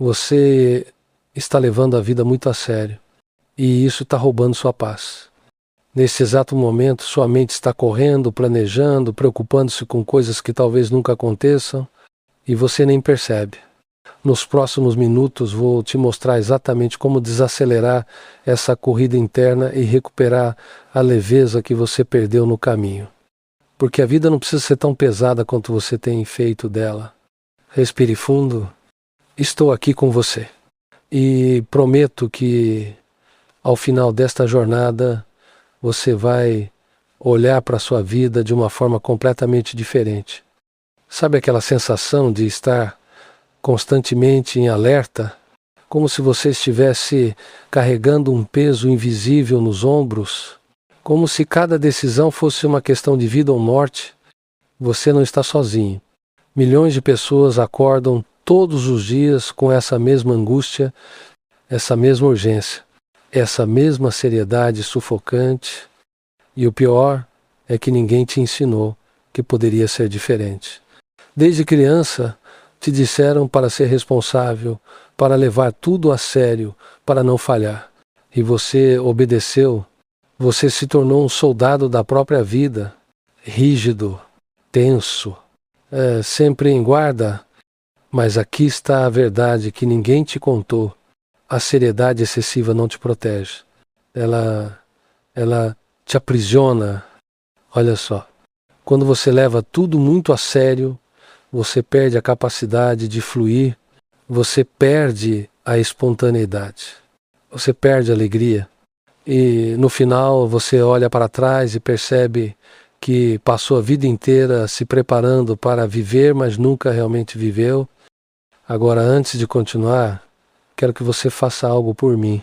Você está levando a vida muito a sério e isso está roubando sua paz. Nesse exato momento, sua mente está correndo, planejando, preocupando-se com coisas que talvez nunca aconteçam e você nem percebe. Nos próximos minutos vou te mostrar exatamente como desacelerar essa corrida interna e recuperar a leveza que você perdeu no caminho. Porque a vida não precisa ser tão pesada quanto você tem feito dela. Respire fundo. Estou aqui com você. E prometo que ao final desta jornada você vai olhar para a sua vida de uma forma completamente diferente. Sabe aquela sensação de estar constantemente em alerta, como se você estivesse carregando um peso invisível nos ombros, como se cada decisão fosse uma questão de vida ou morte? Você não está sozinho. Milhões de pessoas acordam todos os dias com essa mesma angústia, essa mesma urgência, essa mesma seriedade sufocante, e o pior é que ninguém te ensinou que poderia ser diferente. Desde criança, te disseram para ser responsável, para levar tudo a sério, para não falhar. E você obedeceu. Você se tornou um soldado da própria vida, rígido, tenso, sempre em guarda. Mas aqui está a verdade que ninguém te contou. A seriedade excessiva não te protege. Ela te aprisiona. Olha só, quando você leva tudo muito a sério, você perde a capacidade de fluir, você perde a espontaneidade, você perde a alegria. E no final você olha para trás e percebe que passou a vida inteira se preparando para viver, mas nunca realmente viveu. Agora, antes de continuar, quero que você faça algo por mim.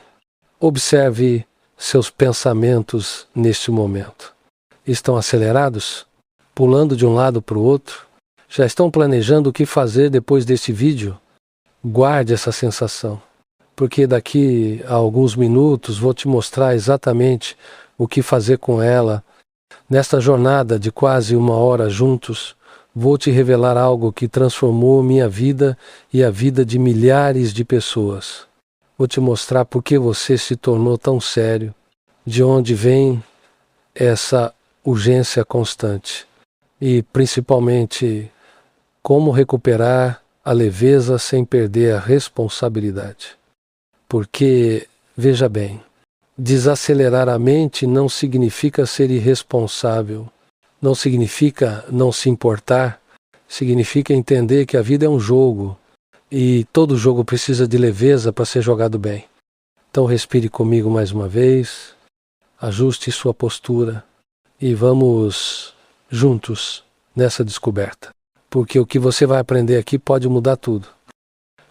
Observe seus pensamentos neste momento. Estão acelerados? Pulando de um lado para o outro? Já estão planejando o que fazer depois deste vídeo? Guarde essa sensação, porque daqui a alguns minutos vou te mostrar exatamente o que fazer com ela. Nesta jornada de quase 1 hora juntos, vou te revelar algo que transformou minha vida e a vida de milhares de pessoas. Vou te mostrar por que você se tornou tão sério, de onde vem essa urgência constante e, principalmente, como recuperar a leveza sem perder a responsabilidade. Porque, veja bem, desacelerar a mente não significa ser irresponsável, não significa não se importar, significa entender que a vida é um jogo e todo jogo precisa de leveza para ser jogado bem. Então respire comigo mais uma vez, ajuste sua postura e vamos juntos nessa descoberta. Porque o que você vai aprender aqui pode mudar tudo.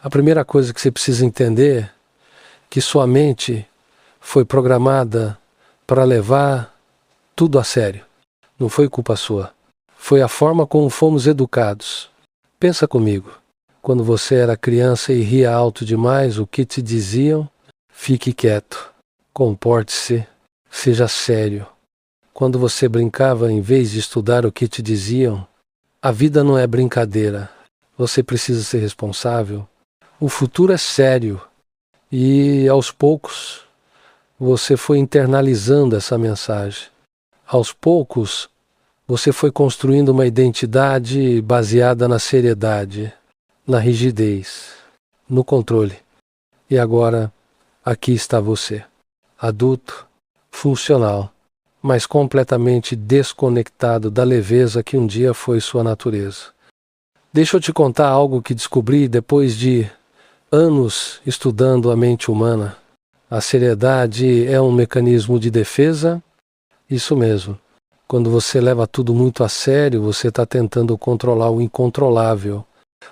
A primeira coisa que você precisa entender é que sua mente foi programada para levar tudo a sério. Não foi culpa sua. Foi a forma como fomos educados. Pensa comigo. Quando você era criança e ria alto demais, o que te diziam? Fique quieto. Comporte-se. Seja sério. Quando você brincava, em vez de estudar, o que te diziam? A vida não é brincadeira. Você precisa ser responsável. O futuro é sério. E, aos poucos, você foi internalizando essa mensagem. Aos poucos, você foi construindo uma identidade baseada na seriedade, na rigidez, no controle. E agora, aqui está você, adulto, funcional, mas completamente desconectado da leveza que um dia foi sua natureza. Deixa eu te contar algo que descobri depois de anos estudando a mente humana. A seriedade é um mecanismo de defesa? Isso mesmo. Quando você leva tudo muito a sério, você está tentando controlar o incontrolável.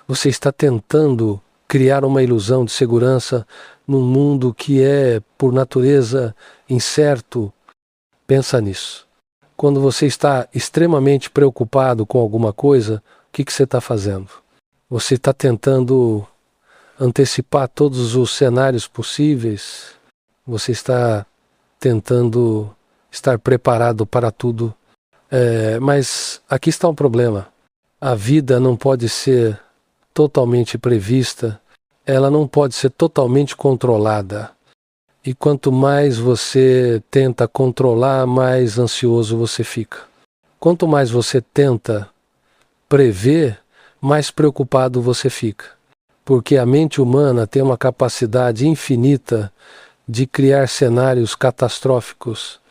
Você está tentando criar uma ilusão de segurança num mundo que é, por natureza, incerto. Pensa nisso. Quando você está extremamente preocupado com alguma coisa, o que você está fazendo? Você está tentando antecipar todos os cenários possíveis? Você está tentando estar preparado para tudo? Mas aqui está um problema. A vida não pode ser totalmente prevista. ela não pode ser totalmente controlada. E quanto mais você tenta controlar, mais ansioso você fica. Quanto mais você tenta prever, mais preocupado você fica. Porque a mente humana tem uma capacidade infinita de criar cenários catastróficos.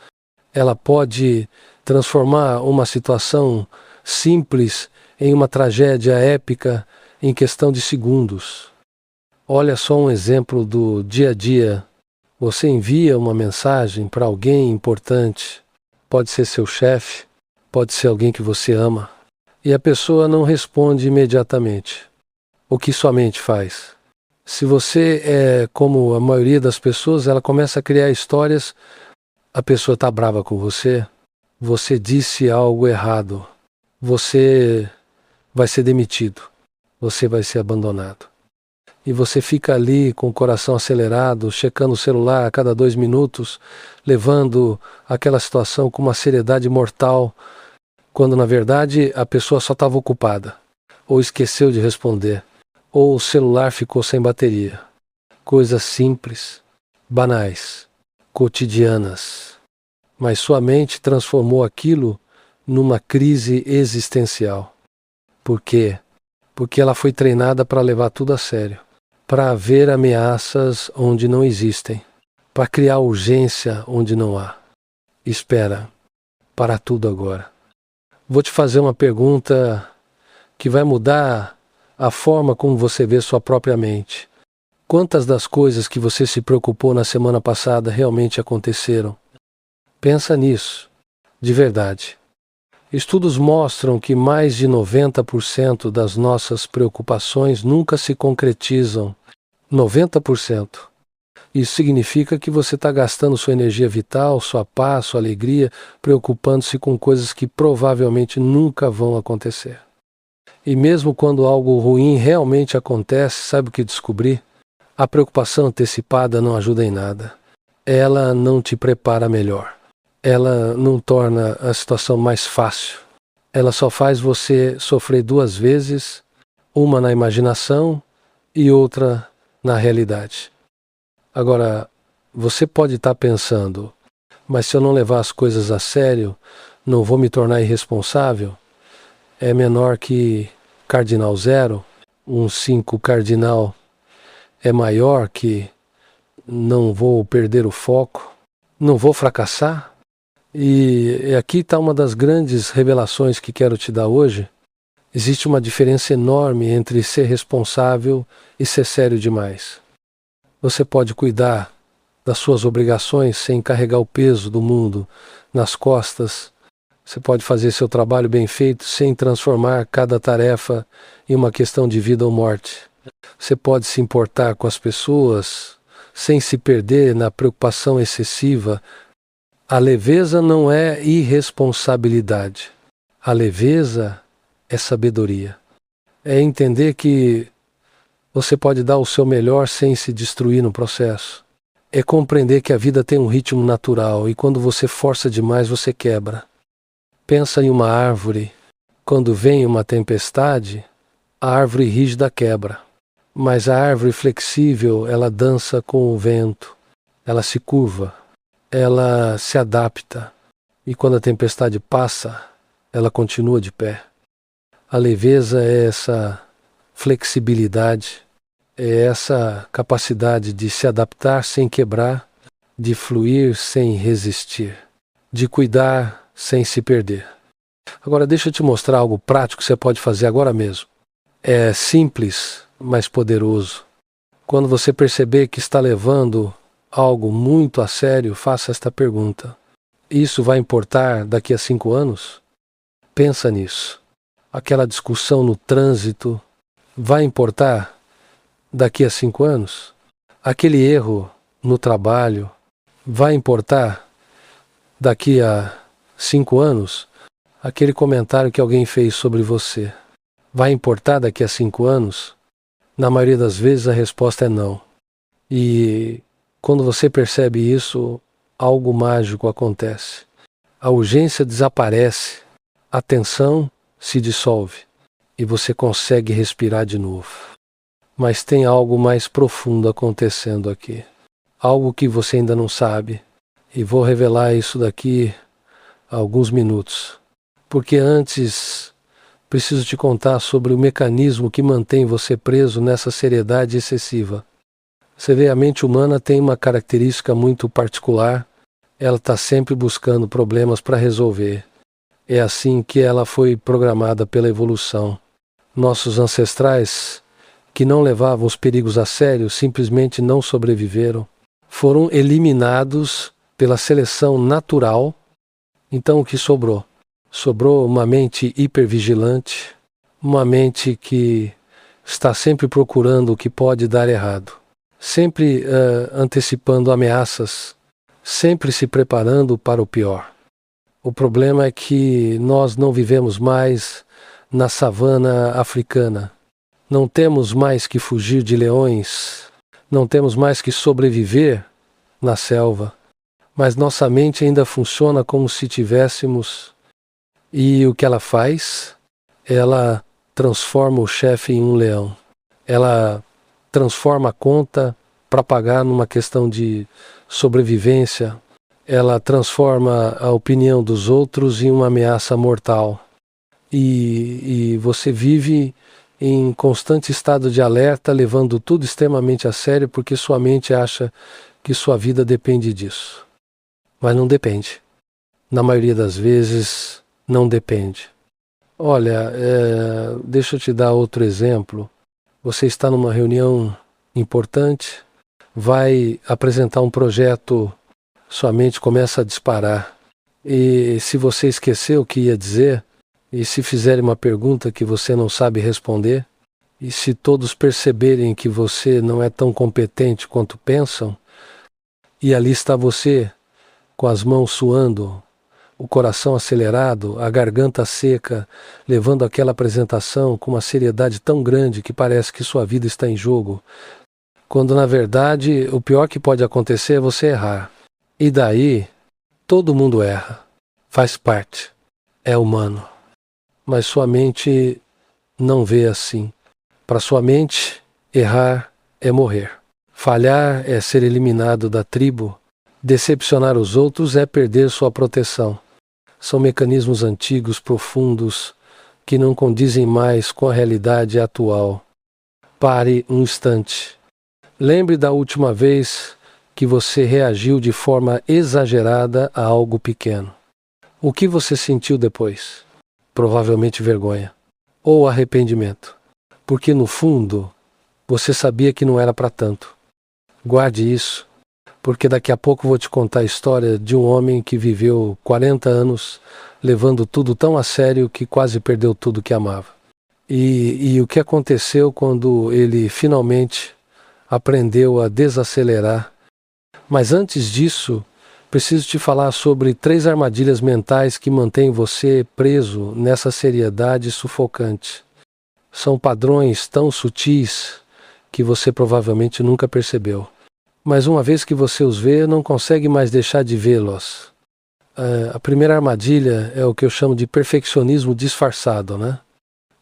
Ela pode transformar uma situação simples em uma tragédia épica em questão de segundos. Olha só um exemplo do dia a dia. Você envia uma mensagem para alguém importante, pode ser seu chefe, pode ser alguém que você ama, e a pessoa não responde imediatamente. O que sua mente faz? Se você é como a maioria das pessoas, ela começa a criar histórias, a pessoa está brava com você, você disse algo errado, você vai ser demitido, você vai ser abandonado. E você fica ali com o coração acelerado, checando o celular a cada 2 minutos, levando aquela situação com uma seriedade mortal, quando na verdade a pessoa só estava ocupada, ou esqueceu de responder, ou o celular ficou sem bateria. Coisas simples, banais, cotidianas. Mas sua mente transformou aquilo numa crise existencial. Por quê? Porque ela foi treinada para levar tudo a sério, para ver ameaças onde não existem, para criar urgência onde não há. Espera, para tudo agora. Vou te fazer uma pergunta que vai mudar a forma como você vê sua própria mente. Quantas das coisas que você se preocupou na semana passada realmente aconteceram? Pensa nisso, de verdade. Estudos mostram que mais de 90% das nossas preocupações nunca se concretizam. 90%. Isso significa que você está gastando sua energia vital, sua paz, sua alegria, preocupando-se com coisas que provavelmente nunca vão acontecer. E mesmo quando algo ruim realmente acontece, sabe o que descobri? A preocupação antecipada não ajuda em nada. Ela não te prepara melhor. Ela não torna a situação mais fácil. Ela só faz você sofrer 2 vezes, uma na imaginação e outra na realidade. Agora, você pode estar pensando, mas se eu não levar as coisas a sério, não vou me tornar irresponsável? É menor que cardinal zero? 5 cardinal é maior que não vou perder o foco? Não vou fracassar? E aqui está uma das grandes revelações que quero te dar hoje. Existe uma diferença enorme entre ser responsável e ser sério demais. Você pode cuidar das suas obrigações sem carregar o peso do mundo nas costas. Você pode fazer seu trabalho bem feito sem transformar cada tarefa em uma questão de vida ou morte. Você pode se importar com as pessoas sem se perder na preocupação excessiva. A leveza não é irresponsabilidade. A leveza é sabedoria. É entender que você pode dar o seu melhor sem se destruir no processo. É compreender que a vida tem um ritmo natural e quando você força demais você quebra. Pensa em uma árvore. Quando vem uma tempestade, a árvore rígida quebra. Mas a árvore flexível, ela dança com o vento. Ela se curva. Ela se adapta. E quando a tempestade passa, ela continua de pé. A leveza é essa flexibilidade, é essa capacidade de se adaptar sem quebrar, de fluir sem resistir, de cuidar sem se perder. Agora deixa eu te mostrar algo prático que você pode fazer agora mesmo. É simples, mas poderoso. Quando você perceber que está levando algo muito a sério, faça esta pergunta. Isso vai importar daqui a 5 anos? Pensa nisso. Aquela discussão no trânsito vai importar daqui a 5 anos? Aquele erro no trabalho vai importar daqui a 5 anos? Aquele comentário que alguém fez sobre você vai importar daqui a 5 anos? Na maioria das vezes a resposta é não. E quando você percebe isso, algo mágico acontece. A urgência desaparece, a tensão se dissolve e você consegue respirar de novo. mas tem algo mais profundo acontecendo aqui. Algo que você ainda não sabe. E vou revelar isso daqui a alguns minutos. Porque antes, preciso te contar sobre o mecanismo que mantém você preso nessa seriedade excessiva. Você vê, a mente humana tem uma característica muito particular. Ela está sempre buscando problemas para resolver. É assim que ela foi programada pela evolução. Nossos ancestrais, que não levavam os perigos a sério, simplesmente não sobreviveram. Foram eliminados pela seleção natural. Então o que sobrou? Sobrou uma mente hipervigilante, uma mente que está sempre procurando o que pode dar errado, sempre antecipando ameaças, sempre se preparando para o pior. O problema é que nós não vivemos mais na savana africana. Não temos mais que fugir de leões, não temos mais que sobreviver na selva, mas nossa mente ainda funciona como se tivéssemos. E o que ela faz? Ela transforma o chefe em um leão. Ela transforma a conta para pagar numa questão de sobrevivência. Ela transforma a opinião dos outros em uma ameaça mortal. E você vive em constante estado de alerta, levando tudo extremamente a sério, porque sua mente acha que sua vida depende disso. Mas não depende. Na maioria das vezes, não depende. Olha, deixa eu te dar outro exemplo. Você está numa reunião importante, vai apresentar um projeto, sua mente começa a disparar. E se você esqueceu o que ia dizer, e se fizerem uma pergunta que você não sabe responder, e se todos perceberem que você não é tão competente quanto pensam, e ali está você, com as mãos suando, o coração acelerado, a garganta seca, levando aquela apresentação com uma seriedade tão grande que parece que sua vida está em jogo, quando na verdade o pior que pode acontecer é você errar. E daí, todo mundo erra, faz parte, é humano. Mas sua mente não vê assim. Para sua mente, errar é morrer. Falhar é ser eliminado da tribo. Decepcionar os outros é perder sua proteção. São mecanismos antigos, profundos, que não condizem mais com a realidade atual. Pare um instante. Lembre da última vez que você reagiu de forma exagerada a algo pequeno. O que você sentiu depois? Provavelmente vergonha. Ou arrependimento. Porque no fundo, você sabia que não era para tanto. Guarde isso, porque daqui a pouco vou te contar a história de um homem que viveu 40 anos levando tudo tão a sério que quase perdeu tudo que amava. E o que aconteceu quando ele finalmente aprendeu a desacelerar. Mas antes disso, preciso te falar sobre 3 armadilhas mentais que mantêm você preso nessa seriedade sufocante. São padrões tão sutis que você provavelmente nunca percebeu. Mas uma vez que você os vê, não consegue mais deixar de vê-los. A primeira armadilha é o que eu chamo de perfeccionismo disfarçado, né?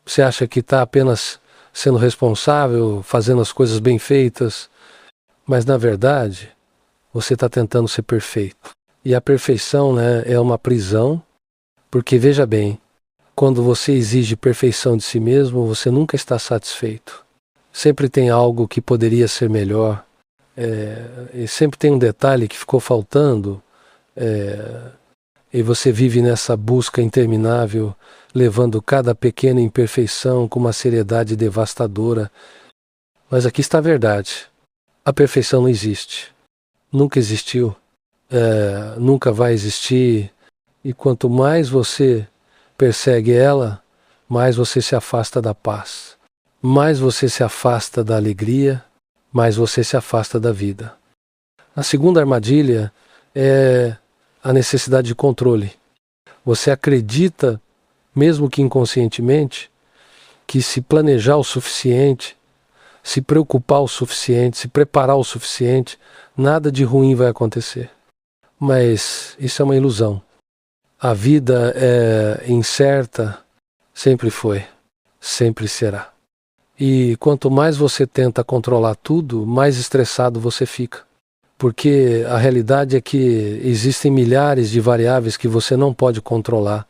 Você acha que está apenas sendo responsável, fazendo as coisas bem feitas, mas na verdade você está tentando ser perfeito. E a perfeição, né, é uma prisão, porque veja bem, quando você exige perfeição de si mesmo, você nunca está satisfeito. Sempre tem algo que poderia ser melhor, e sempre tem um detalhe que ficou faltando, e você vive nessa busca interminável, levando cada pequena imperfeição com uma seriedade devastadora. Mas aqui está a verdade. A perfeição não existe. Nunca existiu. Nunca vai existir. E quanto mais você persegue ela, mais você se afasta da paz. Mais você se afasta da alegria, mais você se afasta da vida. A segunda armadilha é a necessidade de controle. Você acredita, mesmo que inconscientemente, que se planejar o suficiente, se preocupar o suficiente, se preparar o suficiente, nada de ruim vai acontecer. Mas isso é uma ilusão. A vida é incerta, sempre foi, sempre será. E quanto mais você tenta controlar tudo, mais estressado você fica. Porque a realidade é que existem milhares de variáveis que você não pode controlar.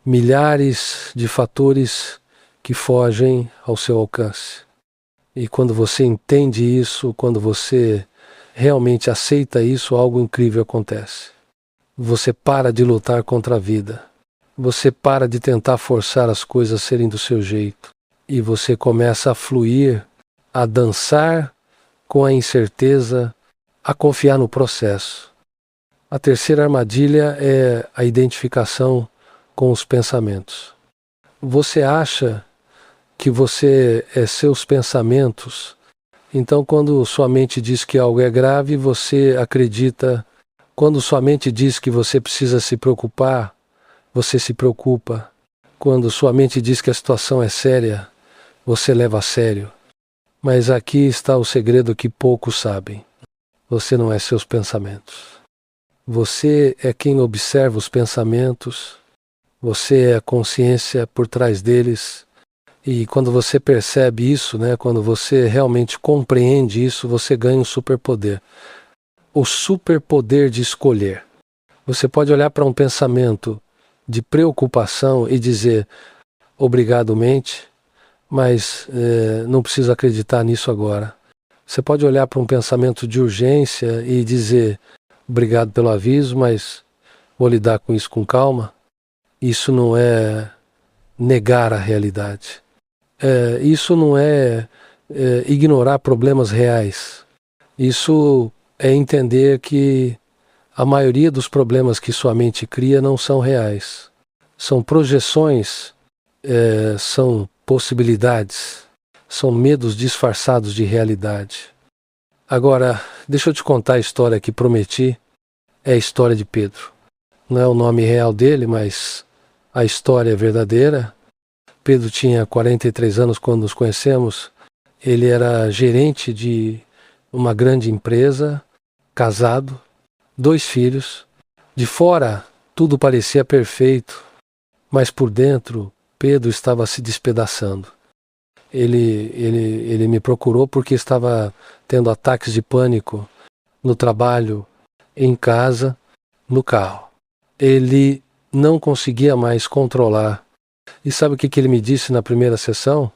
Milhares de fatores que fogem ao seu alcance. E quando você entende isso, quando você realmente aceita isso, algo incrível acontece. Você para de lutar contra a vida. Você para de tentar forçar as coisas a serem do seu jeito. E você começa a fluir, a dançar com a incerteza, a confiar no processo. A terceira armadilha é a identificação com os pensamentos. Você acha que você é seus pensamentos, então quando sua mente diz que algo é grave, você acredita. Quando sua mente diz que você precisa se preocupar, você se preocupa. Quando sua mente diz que a situação é séria, você leva a sério. Mas aqui está o segredo que poucos sabem. Você não é seus pensamentos. Você é quem observa os pensamentos, você é a consciência por trás deles. E quando você percebe isso, quando você realmente compreende isso, você ganha um superpoder. O superpoder de escolher. Você pode olhar para um pensamento de preocupação e dizer, obrigado, mente, mas não preciso acreditar nisso agora. Você pode olhar para um pensamento de urgência e dizer, obrigado pelo aviso, mas vou lidar com isso com calma. Isso não é negar a realidade. Isso não é ignorar problemas reais. Isso é entender que a maioria dos problemas que sua mente cria não são reais. São projeções, são possibilidades, são medos disfarçados de realidade. Agora, deixa eu te contar a história que prometi. É a história de Pedro. Não é o nome real dele, mas a história é verdadeira. Pedro tinha 43 anos quando nos conhecemos. Ele era gerente de uma grande empresa, casado, 2 filhos. De fora, tudo parecia perfeito, mas por dentro, Pedro estava se despedaçando. Ele me procurou porque estava tendo ataques de pânico no trabalho, em casa, no carro. Ele não conseguia mais controlar. E sabe o que ele me disse na primeira sessão?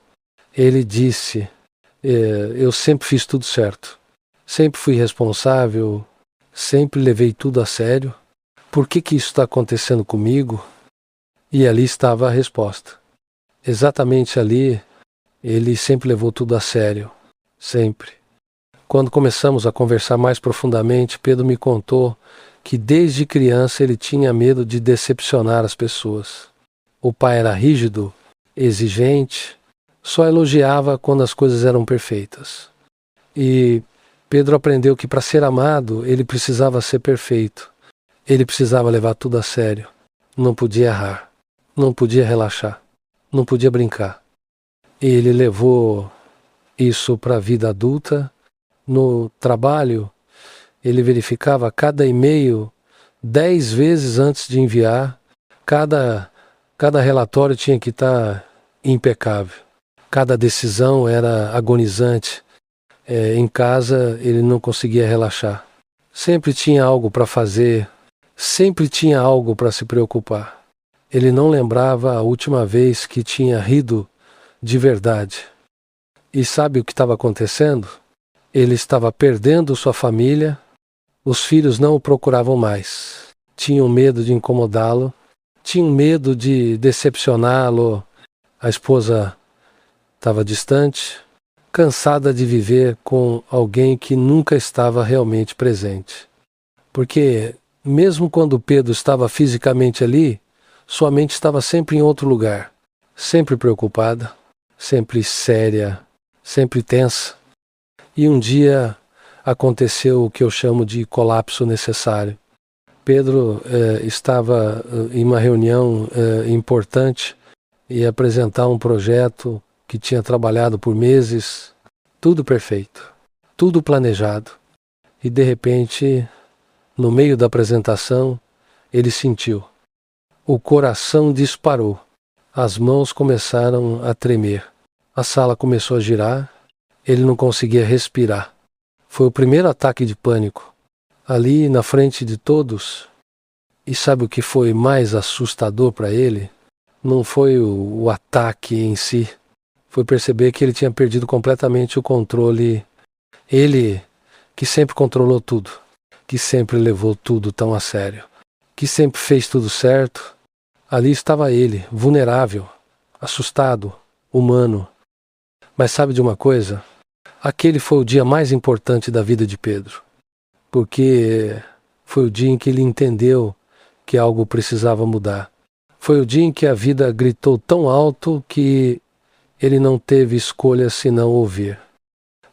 Ele disse, eu sempre fiz tudo certo. Sempre fui responsável, sempre levei tudo a sério. Por que isso está acontecendo comigo? E ali estava a resposta. Exatamente ali, ele sempre levou tudo a sério. Sempre. Quando começamos a conversar mais profundamente, Pedro me contou que desde criança ele tinha medo de decepcionar as pessoas. O pai era rígido, exigente, só elogiava quando as coisas eram perfeitas. E Pedro aprendeu que para ser amado, ele precisava ser perfeito. Ele precisava levar tudo a sério. Não podia errar. Não podia relaxar. Não podia brincar. E ele levou isso para a vida adulta. No trabalho, ele verificava cada e-mail 10 vezes antes de enviar. Cada relatório tinha que estar impecável. Cada decisão era agonizante. Em casa, ele não conseguia relaxar. Sempre tinha algo para fazer. Sempre tinha algo para se preocupar. Ele não lembrava a última vez que tinha rido de verdade. E sabe o que estava acontecendo? Ele estava perdendo sua família, os filhos não o procuravam mais. Tinham medo de incomodá-lo, tinham medo de decepcioná-lo. A esposa estava distante, cansada de viver com alguém que nunca estava realmente presente. Porque mesmo quando Pedro estava fisicamente ali, sua mente estava sempre em outro lugar, sempre preocupada, sempre séria, sempre tensa. E um dia aconteceu o que eu chamo de colapso necessário. Pedro estava em uma reunião importante e ia apresentar um projeto que tinha trabalhado por meses, tudo perfeito, tudo planejado. E de repente, no meio da apresentação, ele sentiu. O coração disparou, as mãos começaram a tremer, A sala começou a girar. Ele não conseguia respirar. Foi o primeiro ataque de pânico. Ali na frente de todos. E sabe o que foi mais assustador para ele? Não foi o ataque em si. Foi perceber que ele tinha perdido completamente o controle. Ele, que sempre controlou tudo, que sempre levou tudo tão a sério, que sempre fez tudo certo, ali estava ele, vulnerável, assustado, humano. Mas sabe de uma coisa? Aquele foi o dia mais importante da vida de Pedro, porque foi o dia em que ele entendeu que algo precisava mudar. Foi o dia em que a vida gritou tão alto que ele não teve escolha senão ouvir.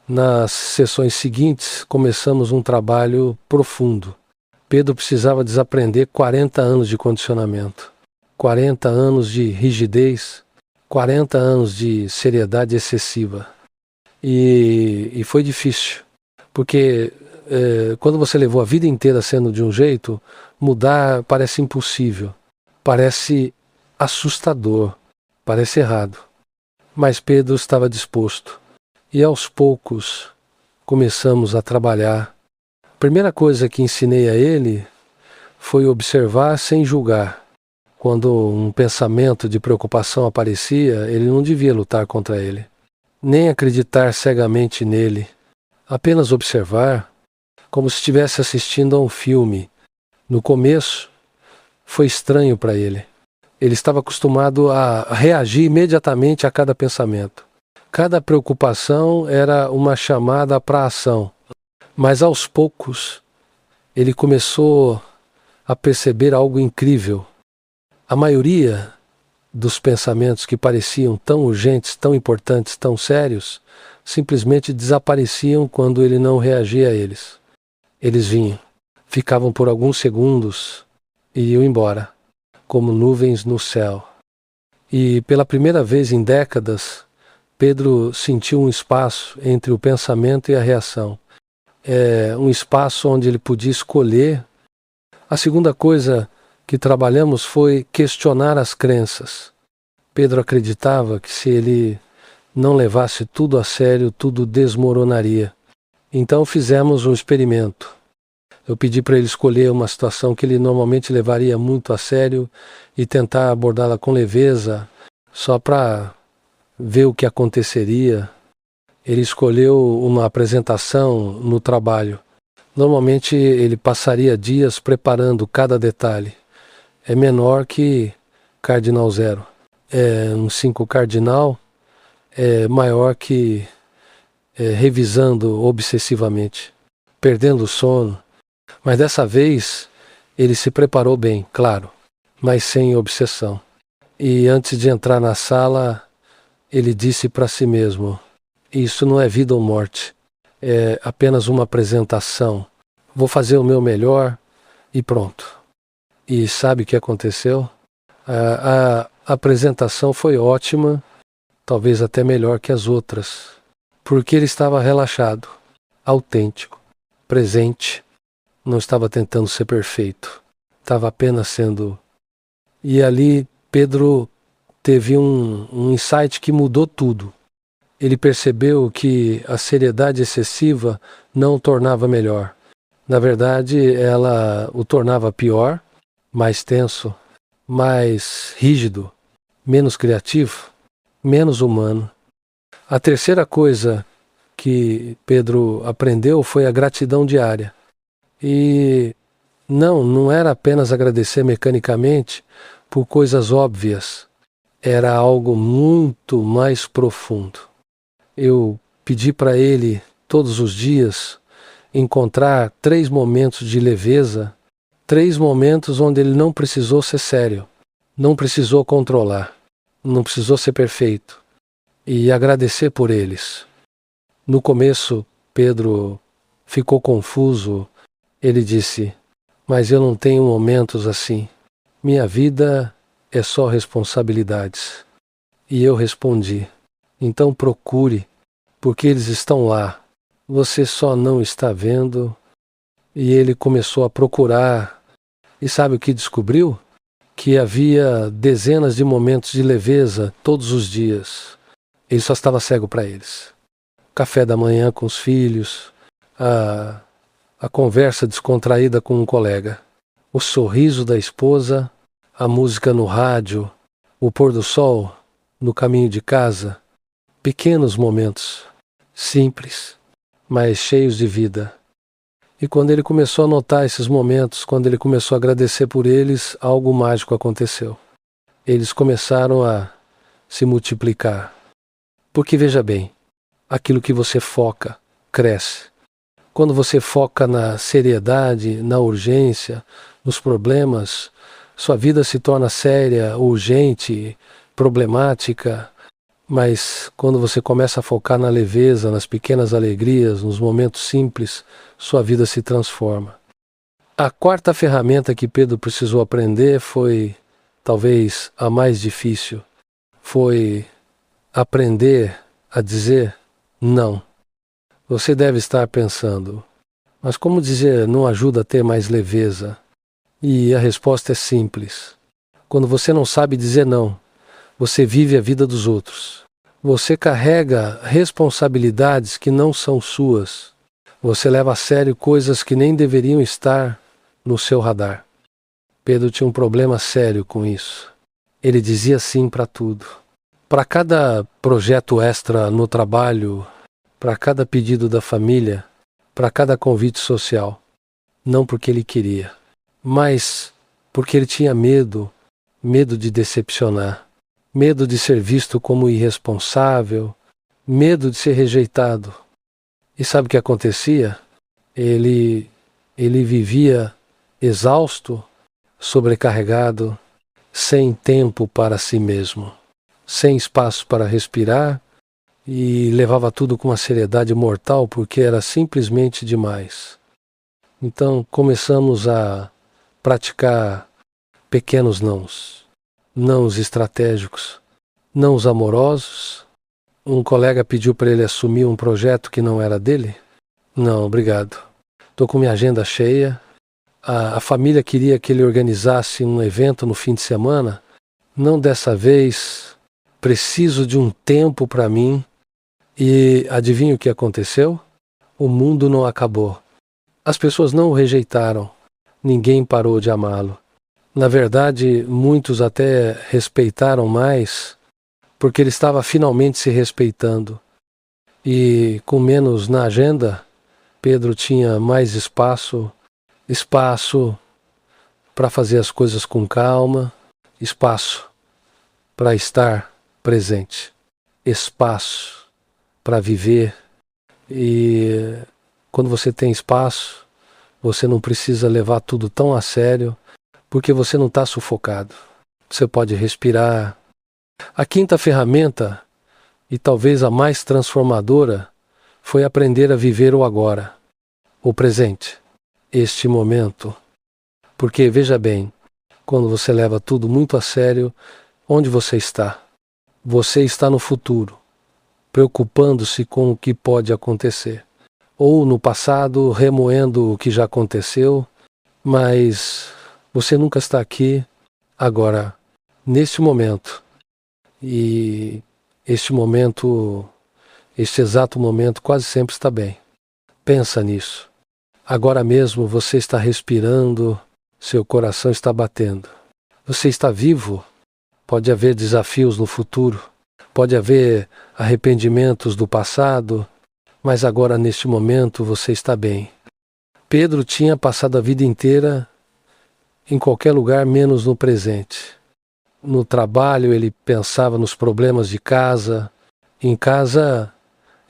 Nas sessões seguintes, começamos um trabalho profundo. Pedro precisava desaprender 40 anos de condicionamento, 40 anos de rigidez, 40 anos de seriedade excessiva. E foi difícil, porque quando você levou a vida inteira sendo de um jeito, mudar parece impossível, parece assustador, parece errado. Mas Pedro estava disposto. E aos poucos começamos a trabalhar. A primeira coisa que ensinei a ele foi observar sem julgar. Quando um pensamento de preocupação aparecia, ele não devia lutar contra ele, nem acreditar cegamente nele. Apenas observar, como se estivesse assistindo a um filme. No começo, foi estranho para ele. Ele estava acostumado a reagir imediatamente a cada pensamento. Cada preocupação era uma chamada para a ação. Mas aos poucos, ele começou a perceber algo incrível. A maioria dos pensamentos que pareciam tão urgentes, tão importantes, tão sérios, simplesmente desapareciam quando ele não reagia a eles. Eles vinham, ficavam por alguns segundos e iam embora, como nuvens no céu. E pela primeira vez em décadas, Pedro sentiu um espaço entre o pensamento e a reação. Um espaço onde ele podia escolher. A segunda coisa que trabalhamos foi questionar as crenças. Pedro acreditava que se ele não levasse tudo a sério, tudo desmoronaria. Então fizemos um experimento. Eu pedi para ele escolher uma situação que ele normalmente levaria muito a sério e tentar abordá-la com leveza, só para ver o que aconteceria. Ele escolheu uma apresentação no trabalho. Normalmente ele passaria dias preparando cada detalhe. É menor que cardinal zero. Um 5 cardinal é maior que revisando obsessivamente, perdendo o sono. Mas dessa vez ele se preparou bem, claro, mas sem obsessão. E antes de entrar na sala, ele disse para si mesmo: isso não é vida ou morte, é apenas uma apresentação. Vou fazer o meu melhor e pronto. E sabe o que aconteceu? A apresentação foi ótima, talvez até melhor que as outras, porque ele estava relaxado, autêntico, presente, não estava tentando ser perfeito, estava apenas sendo. E ali Pedro teve um insight que mudou tudo. Ele percebeu que a seriedade excessiva não o tornava melhor. Na verdade, ela o tornava pior, mais tenso, mais rígido, menos criativo, menos humano. A terceira coisa que Pedro aprendeu foi a gratidão diária. E não era apenas agradecer mecanicamente por coisas óbvias. Era algo muito mais profundo. Eu pedi para ele, todos os dias, encontrar 3 momentos de leveza, 3 momentos onde ele não precisou ser sério, não precisou controlar, não precisou ser perfeito, e agradecer por eles. No começo, Pedro ficou confuso. Ele disse: mas eu não tenho momentos assim. Minha vida é só responsabilidades. E eu respondi: então procure, porque eles estão lá. Você só não está vendo. E ele começou a procurar. E sabe o que descobriu? Que havia dezenas de momentos de leveza todos os dias. Ele só estava cego para eles. Café da manhã com os filhos, a conversa descontraída com um colega, o sorriso da esposa, a música no rádio, o pôr do sol no caminho de casa, pequenos momentos, simples, mas cheios de vida. E quando ele começou a notar esses momentos, quando ele começou a agradecer por eles, algo mágico aconteceu. Eles começaram a se multiplicar. Porque veja bem, aquilo que você foca, cresce. Quando você foca na seriedade, na urgência, nos problemas, sua vida se torna séria, urgente, problemática. Mas quando você começa a focar na leveza, nas pequenas alegrias, nos momentos simples, sua vida se transforma. A quarta ferramenta que Pedro precisou aprender foi, talvez, a mais difícil. Foi aprender a dizer não. Você deve estar pensando, mas como dizer não ajuda a ter mais leveza? E a resposta é simples. Quando você não sabe dizer não, você vive a vida dos outros. Você carrega responsabilidades que não são suas. Você leva a sério coisas que nem deveriam estar no seu radar. Pedro tinha um problema sério com isso. Ele dizia sim para tudo. Para cada projeto extra no trabalho, para cada pedido da família, para cada convite social. Não porque ele queria, mas porque ele tinha medo de decepcionar. Medo de ser visto como irresponsável, medo de ser rejeitado. E sabe o que acontecia? Ele vivia exausto, sobrecarregado, sem tempo para si mesmo, sem espaço para respirar e levava tudo com uma seriedade mortal porque era simplesmente demais. Então começamos a praticar pequenos nãos. Nãos estratégicos, nãos amorosos. Um colega pediu para ele assumir um projeto que não era dele. Não, obrigado. Estou com minha agenda cheia. A família queria que ele organizasse um evento no fim de semana. Não dessa vez. Preciso de um tempo para mim. E adivinha o que aconteceu? O mundo não acabou. As pessoas não o rejeitaram. Ninguém parou de amá-lo. Na verdade, muitos até respeitaram mais, porque ele estava finalmente se respeitando. E com menos na agenda, Pedro tinha mais espaço para fazer as coisas com calma, espaço para estar presente, espaço para viver. E quando você tem espaço, você não precisa levar tudo tão a sério, porque você não está sufocado. Você pode respirar. A quinta ferramenta, e talvez a mais transformadora, foi aprender a viver o agora, o presente, este momento. Porque, veja bem, quando você leva tudo muito a sério, onde você está? Você está no futuro, preocupando-se com o que pode acontecer. Ou no passado, remoendo o que já aconteceu, mas você nunca está aqui, agora, neste momento. E este exato momento quase sempre está bem. Pensa nisso. Agora mesmo você está respirando, seu coração está batendo. Você está vivo. Pode haver desafios no futuro, pode haver arrependimentos do passado, mas agora neste momento você está bem. Pedro tinha passado a vida inteira em qualquer lugar menos no presente. No trabalho ele pensava nos problemas de casa, em casa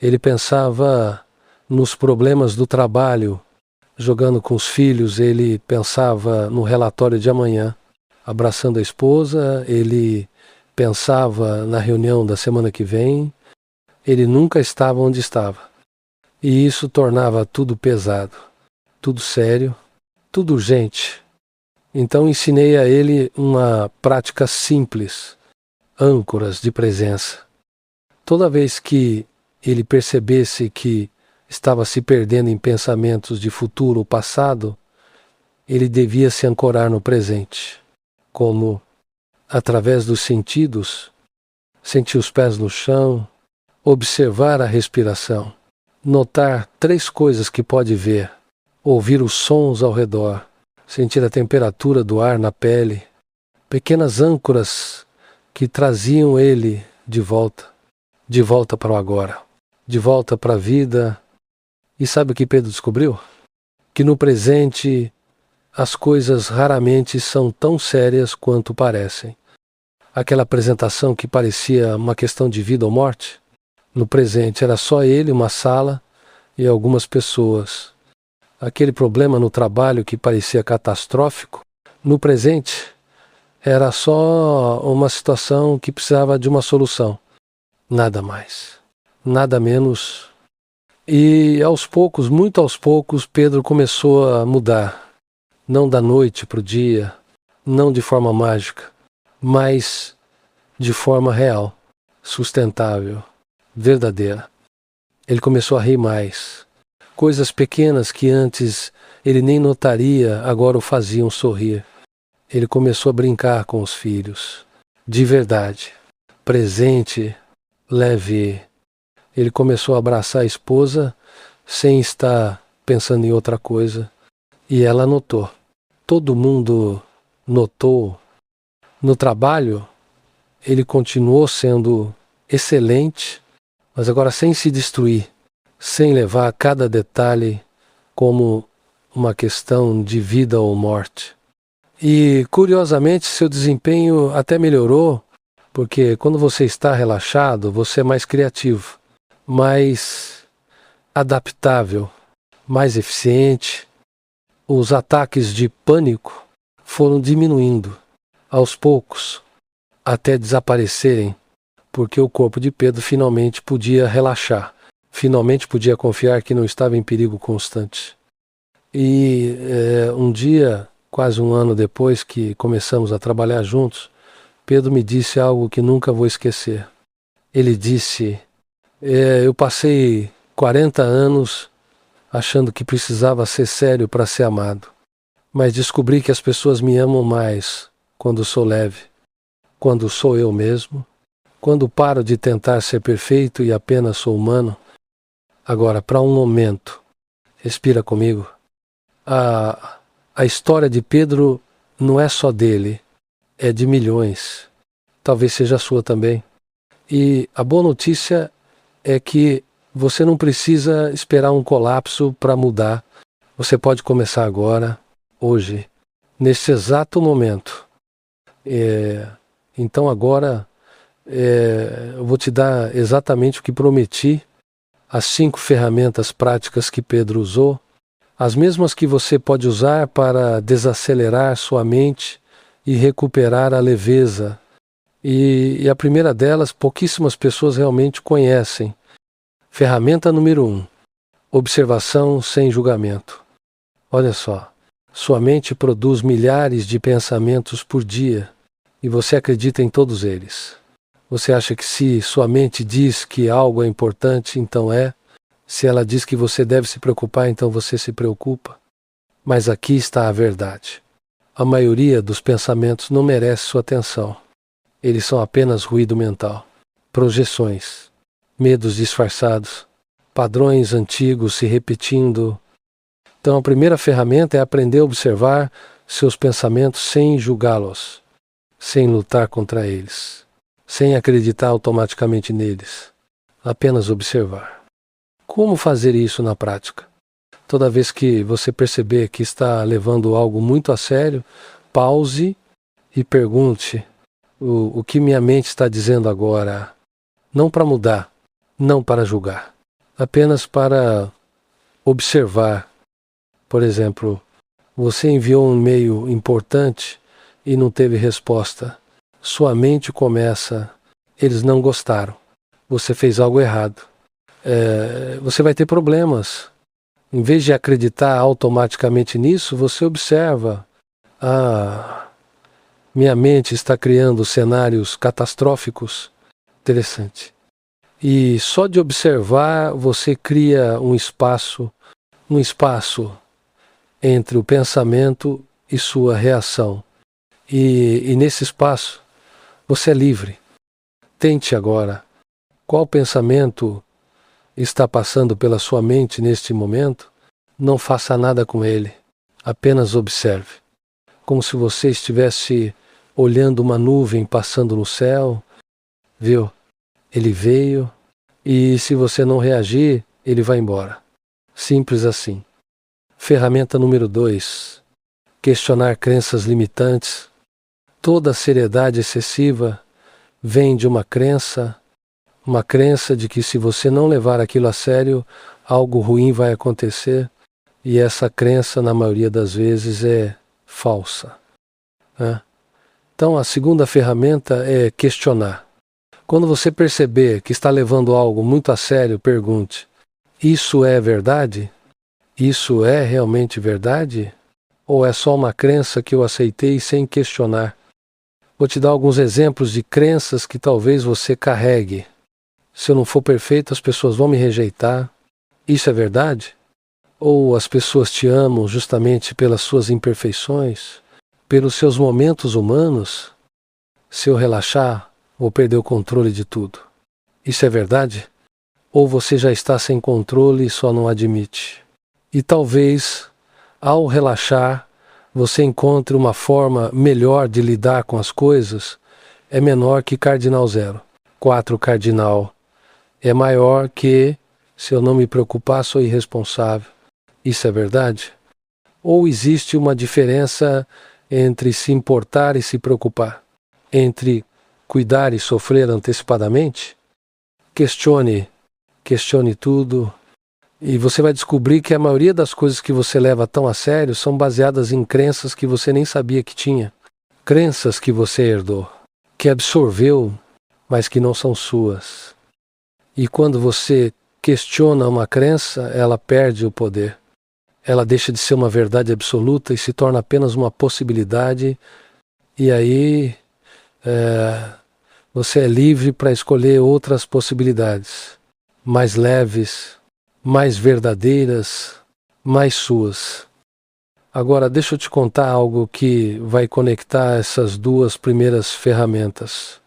ele pensava nos problemas do trabalho, jogando com os filhos ele pensava no relatório de amanhã, abraçando a esposa ele pensava na reunião da semana que vem, ele nunca estava onde estava. E isso tornava tudo pesado, tudo sério, tudo urgente. Então ensinei a ele uma prática simples, âncoras de presença. Toda vez que ele percebesse que estava se perdendo em pensamentos de futuro ou passado, ele devia se ancorar no presente, como, através dos sentidos, sentir os pés no chão, observar a respiração, notar 3 coisas que pode ver, ouvir os sons ao redor, sentir a temperatura do ar na pele, pequenas âncoras que traziam ele de volta para o agora, de volta para a vida. E sabe o que Pedro descobriu? Que no presente as coisas raramente são tão sérias quanto parecem. Aquela apresentação que parecia uma questão de vida ou morte, no presente era só ele, uma sala e algumas pessoas. Aquele problema no trabalho que parecia catastrófico, no presente era só uma situação que precisava de uma solução. Nada mais, nada menos. E aos poucos, muito aos poucos, Pedro começou a mudar. Não da noite para o dia, não de forma mágica, mas de forma real, sustentável, verdadeira. Ele começou a rir mais. Coisas pequenas que antes ele nem notaria, agora o faziam sorrir. Ele começou a brincar com os filhos, de verdade, presente, leve. Ele começou a abraçar a esposa sem estar pensando em outra coisa. E ela notou. Todo mundo notou. No trabalho, ele continuou sendo excelente, mas agora sem se destruir, sem levar cada detalhe como uma questão de vida ou morte. E, curiosamente, seu desempenho até melhorou, porque quando você está relaxado, você é mais criativo, mais adaptável, mais eficiente. Os ataques de pânico foram diminuindo, aos poucos, até desaparecerem, porque o corpo de Pedro finalmente podia relaxar, finalmente podia confiar que não estava em perigo constante. E um dia, quase um ano depois que começamos a trabalhar juntos, Pedro me disse algo que nunca vou esquecer. Ele disse: eu passei 40 anos achando que precisava ser sério para ser amado, mas descobri que as pessoas me amam mais quando sou leve, quando sou eu mesmo, quando paro de tentar ser perfeito e apenas sou humano. Agora, para um momento, respira comigo. A história de Pedro não é só dele, é de milhões. Talvez seja a sua também. E a boa notícia é que você não precisa esperar um colapso para mudar. Você pode começar agora, hoje, nesse exato momento. Então agora eu vou te dar exatamente o que prometi, as 5 ferramentas práticas que Pedro usou, as mesmas que você pode usar para desacelerar sua mente e recuperar a leveza. E a primeira delas, pouquíssimas pessoas realmente conhecem. Ferramenta número 1, observação sem julgamento. Olha só, sua mente produz milhares de pensamentos por dia e você acredita em todos eles. Você acha que se sua mente diz que algo é importante, então é. Se ela diz que você deve se preocupar, então você se preocupa. Mas aqui está a verdade. A maioria dos pensamentos não merece sua atenção. Eles são apenas ruído mental, projeções, medos disfarçados, padrões antigos se repetindo. Então a primeira ferramenta é aprender a observar seus pensamentos sem julgá-los, sem lutar contra eles, sem acreditar automaticamente neles, apenas observar. Como fazer isso na prática? Toda vez que você perceber que está levando algo muito a sério, pause e pergunte: o que minha mente está dizendo agora? Não para mudar, não para julgar, apenas para observar. Por exemplo, você enviou um e-mail importante e não teve resposta. Sua mente começa: eles não gostaram, você fez algo errado. Você vai ter problemas. Em vez de acreditar automaticamente nisso, você observa: minha mente está criando cenários catastróficos. Interessante. E só de observar você cria um espaço entre o pensamento e sua reação. E nesse espaço você é livre. Tente agora Qual pensamento está passando pela sua mente neste momento? Não faça nada com ele. Apenas observe. Como se você estivesse olhando uma nuvem passando no céu. Viu? Ele veio e se você não reagir, ele vai embora. Simples assim. Ferramenta número 2. Questionar crenças limitantes. Toda seriedade excessiva vem de uma crença de que se você não levar aquilo a sério, algo ruim vai acontecer, e essa crença, na maioria das vezes, é falsa. Né? Então, a segunda ferramenta é questionar. Quando você perceber que está levando algo muito a sério, pergunte: isso é verdade? Isso é realmente verdade? Ou é só uma crença que eu aceitei sem questionar? Vou te dar alguns exemplos de crenças que talvez você carregue. Se eu não for perfeito, as pessoas vão me rejeitar. Isso é verdade? Ou as pessoas te amam justamente pelas suas imperfeições, pelos seus momentos humanos? Se eu relaxar, vou perder o controle de tudo. Isso é verdade? Ou você já está sem controle e só não admite? E talvez, ao relaxar, você encontre uma forma melhor de lidar com as coisas, é menor que cardinal 0. 4 cardinal é maior que, se eu não me preocupar, sou irresponsável. Isso é verdade? Ou existe uma diferença entre se importar e se preocupar? Entre cuidar e sofrer antecipadamente? Questione tudo, e você vai descobrir que a maioria das coisas que você leva tão a sério são baseadas em crenças que você nem sabia que tinha. Crenças que você herdou, que absorveu, mas que não são suas. E quando você questiona uma crença, ela perde o poder. Ela deixa de ser uma verdade absoluta e se torna apenas uma possibilidade. E aí você é livre para escolher outras possibilidades, mais leves, mais verdadeiras, mais suas. Agora, deixa eu te contar algo que vai conectar essas duas primeiras ferramentas.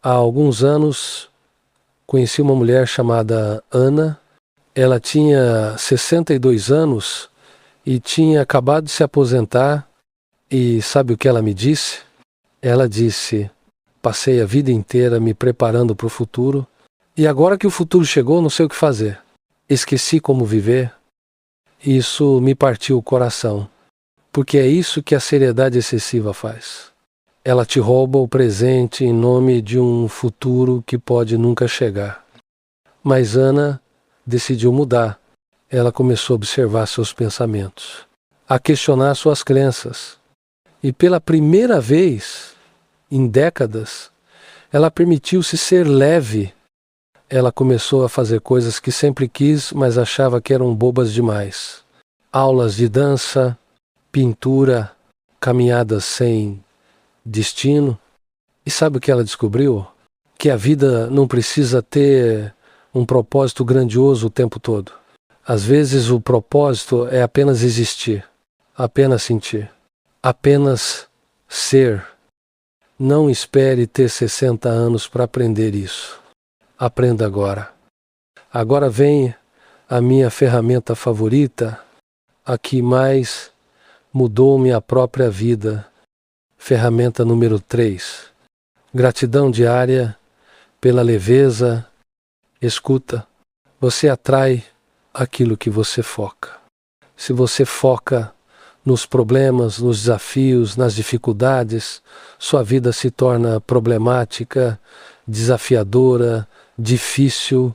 Há alguns anos, conheci uma mulher chamada Ana. Ela tinha 62 anos e tinha acabado de se aposentar. E sabe o que ela me disse? Ela disse: passei a vida inteira me preparando para o futuro, e agora que o futuro chegou, não sei o que fazer. Esqueci como viver. Isso me partiu o coração, porque é isso que a seriedade excessiva faz. Ela te rouba o presente em nome de um futuro que pode nunca chegar. Mas Ana decidiu mudar. Ela começou a observar seus pensamentos, a questionar suas crenças. E pela primeira vez em décadas, ela permitiu-se ser leve. Ela começou a fazer coisas que sempre quis, mas achava que eram bobas demais. Aulas de dança, pintura, caminhadas sem destino. E sabe o que ela descobriu? Que a vida não precisa ter um propósito grandioso o tempo todo. Às vezes o propósito é apenas existir, apenas sentir, apenas ser. Não espere ter 60 anos para aprender isso. Aprenda agora. Agora vem a minha ferramenta favorita, a que mais mudou minha própria vida. Ferramenta número 3. Gratidão diária pela leveza. Escuta, você atrai aquilo que você foca. Se você foca nos problemas, nos desafios, nas dificuldades, sua vida se torna problemática, desafiadora, difícil.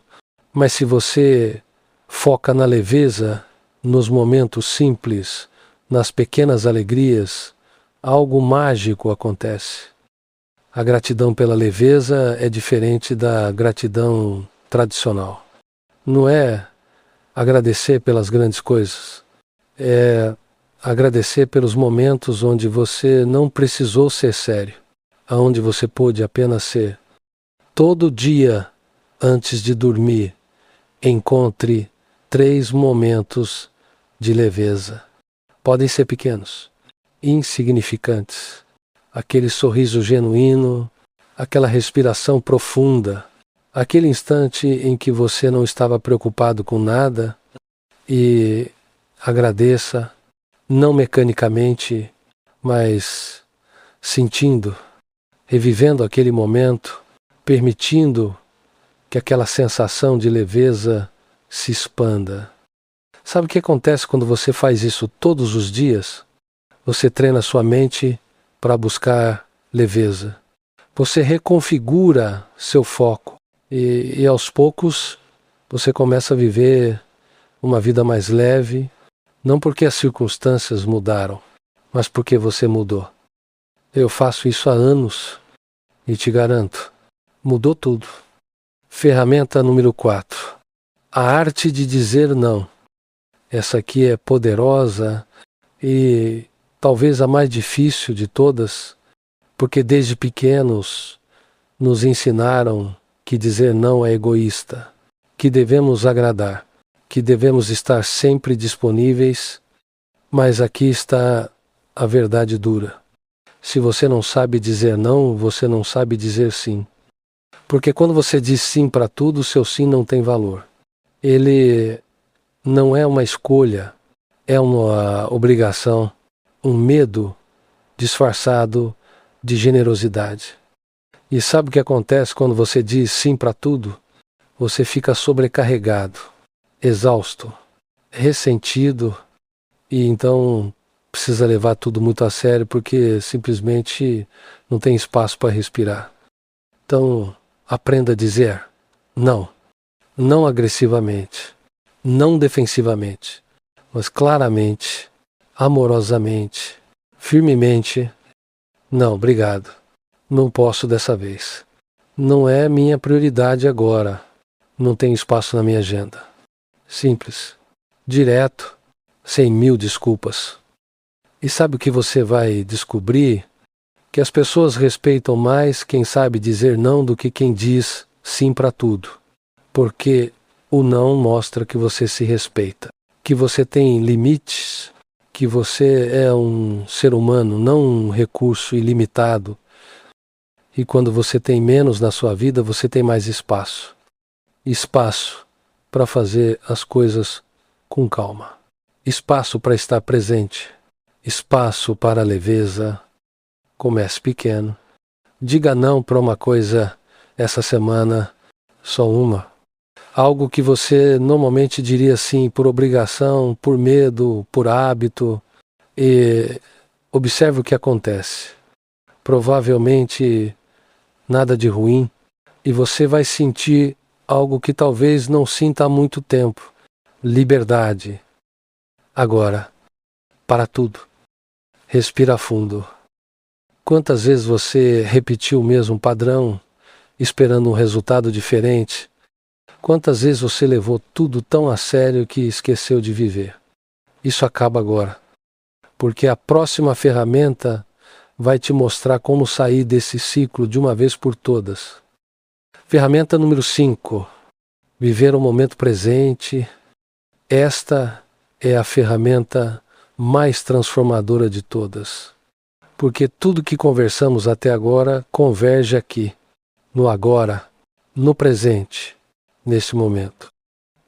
Mas se você foca na leveza, nos momentos simples, nas pequenas alegrias, algo mágico acontece. A gratidão pela leveza é diferente da gratidão tradicional. Não é agradecer pelas grandes coisas, é agradecer pelos momentos onde você não precisou ser sério, aonde você pôde apenas ser. Todo dia, antes de dormir, encontre 3 momentos de leveza. Podem ser pequenos, insignificantes. Aquele sorriso genuíno, aquela respiração profunda, aquele instante em que você não estava preocupado com nada, e agradeça, não mecanicamente, mas sentindo, revivendo aquele momento, permitindo que aquela sensação de leveza se expanda. Sabe o que acontece quando você faz isso todos os dias? Você treina sua mente para buscar leveza. Você reconfigura seu foco e aos poucos você começa a viver uma vida mais leve, não porque as circunstâncias mudaram, mas porque você mudou. Eu faço isso há anos e te garanto, mudou tudo. Ferramenta número 4. A arte de dizer não. Essa aqui é poderosa e talvez a mais difícil de todas, porque desde pequenos nos ensinaram que dizer não é egoísta, que devemos agradar, que devemos estar sempre disponíveis, mas aqui está a verdade dura. Se você não sabe dizer não, você não sabe dizer sim. Porque quando você diz sim para tudo, o seu sim não tem valor. Ele não é uma escolha, é uma obrigação, um medo disfarçado de generosidade. E sabe o que acontece quando você diz sim para tudo? Você fica sobrecarregado, exausto, ressentido e então precisa levar tudo muito a sério porque simplesmente não tem espaço para respirar. Então, aprenda a dizer não. Não agressivamente, não defensivamente, mas claramente, amorosamente, firmemente. Não, obrigado. Não posso dessa vez. Não é minha prioridade agora. Não tenho espaço na minha agenda. Simples, direto, sem mil desculpas. E sabe o que você vai descobrir? Que as pessoas respeitam mais quem sabe dizer não do que quem diz sim para tudo. Porque o não mostra que você se respeita, que você tem limites, que você é um ser humano, não um recurso ilimitado. E quando você tem menos na sua vida, você tem mais espaço. Espaço para fazer as coisas com calma. Espaço para estar presente. Espaço para a leveza. Comece pequeno. Diga não para uma coisa essa semana, só uma. Algo que você normalmente diria sim por obrigação, por medo, por hábito. E observe o que acontece. Provavelmente nada de ruim. E você vai sentir algo que talvez não sinta há muito tempo. Liberdade. Agora, para tudo. Respira fundo. Quantas vezes você repetiu o mesmo padrão, esperando um resultado diferente? Quantas vezes você levou tudo tão a sério que esqueceu de viver? Isso acaba agora. Porque a próxima ferramenta vai te mostrar como sair desse ciclo de uma vez por todas. Ferramenta número 5. Viver o momento presente. Esta é a ferramenta mais transformadora de todas. Porque tudo que conversamos até agora converge aqui, no agora, no presente, nesse momento.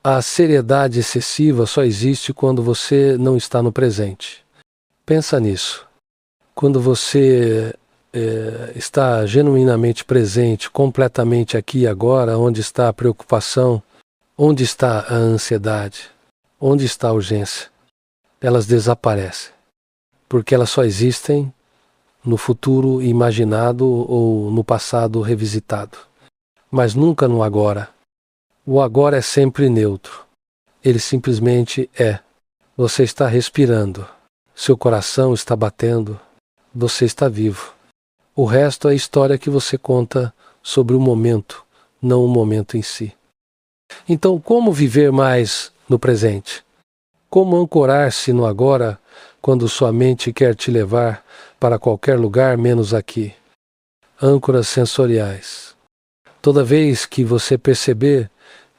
A seriedade excessiva só existe quando você não está no presente. Pensa nisso. Quando você está genuinamente presente, completamente aqui e agora, onde está a preocupação, onde está a ansiedade, onde está a urgência, elas desaparecem. Porque elas só existem no futuro imaginado ou no passado revisitado, mas nunca no agora. O agora é sempre neutro. Ele simplesmente é. Você está respirando, seu coração está batendo, você está vivo. O resto é a história que você conta sobre o momento, não o momento em si. Então, como viver mais no presente? Como ancorar-se no agora quando sua mente quer te levar para qualquer lugar menos aqui? Âncoras sensoriais. Toda vez que você perceber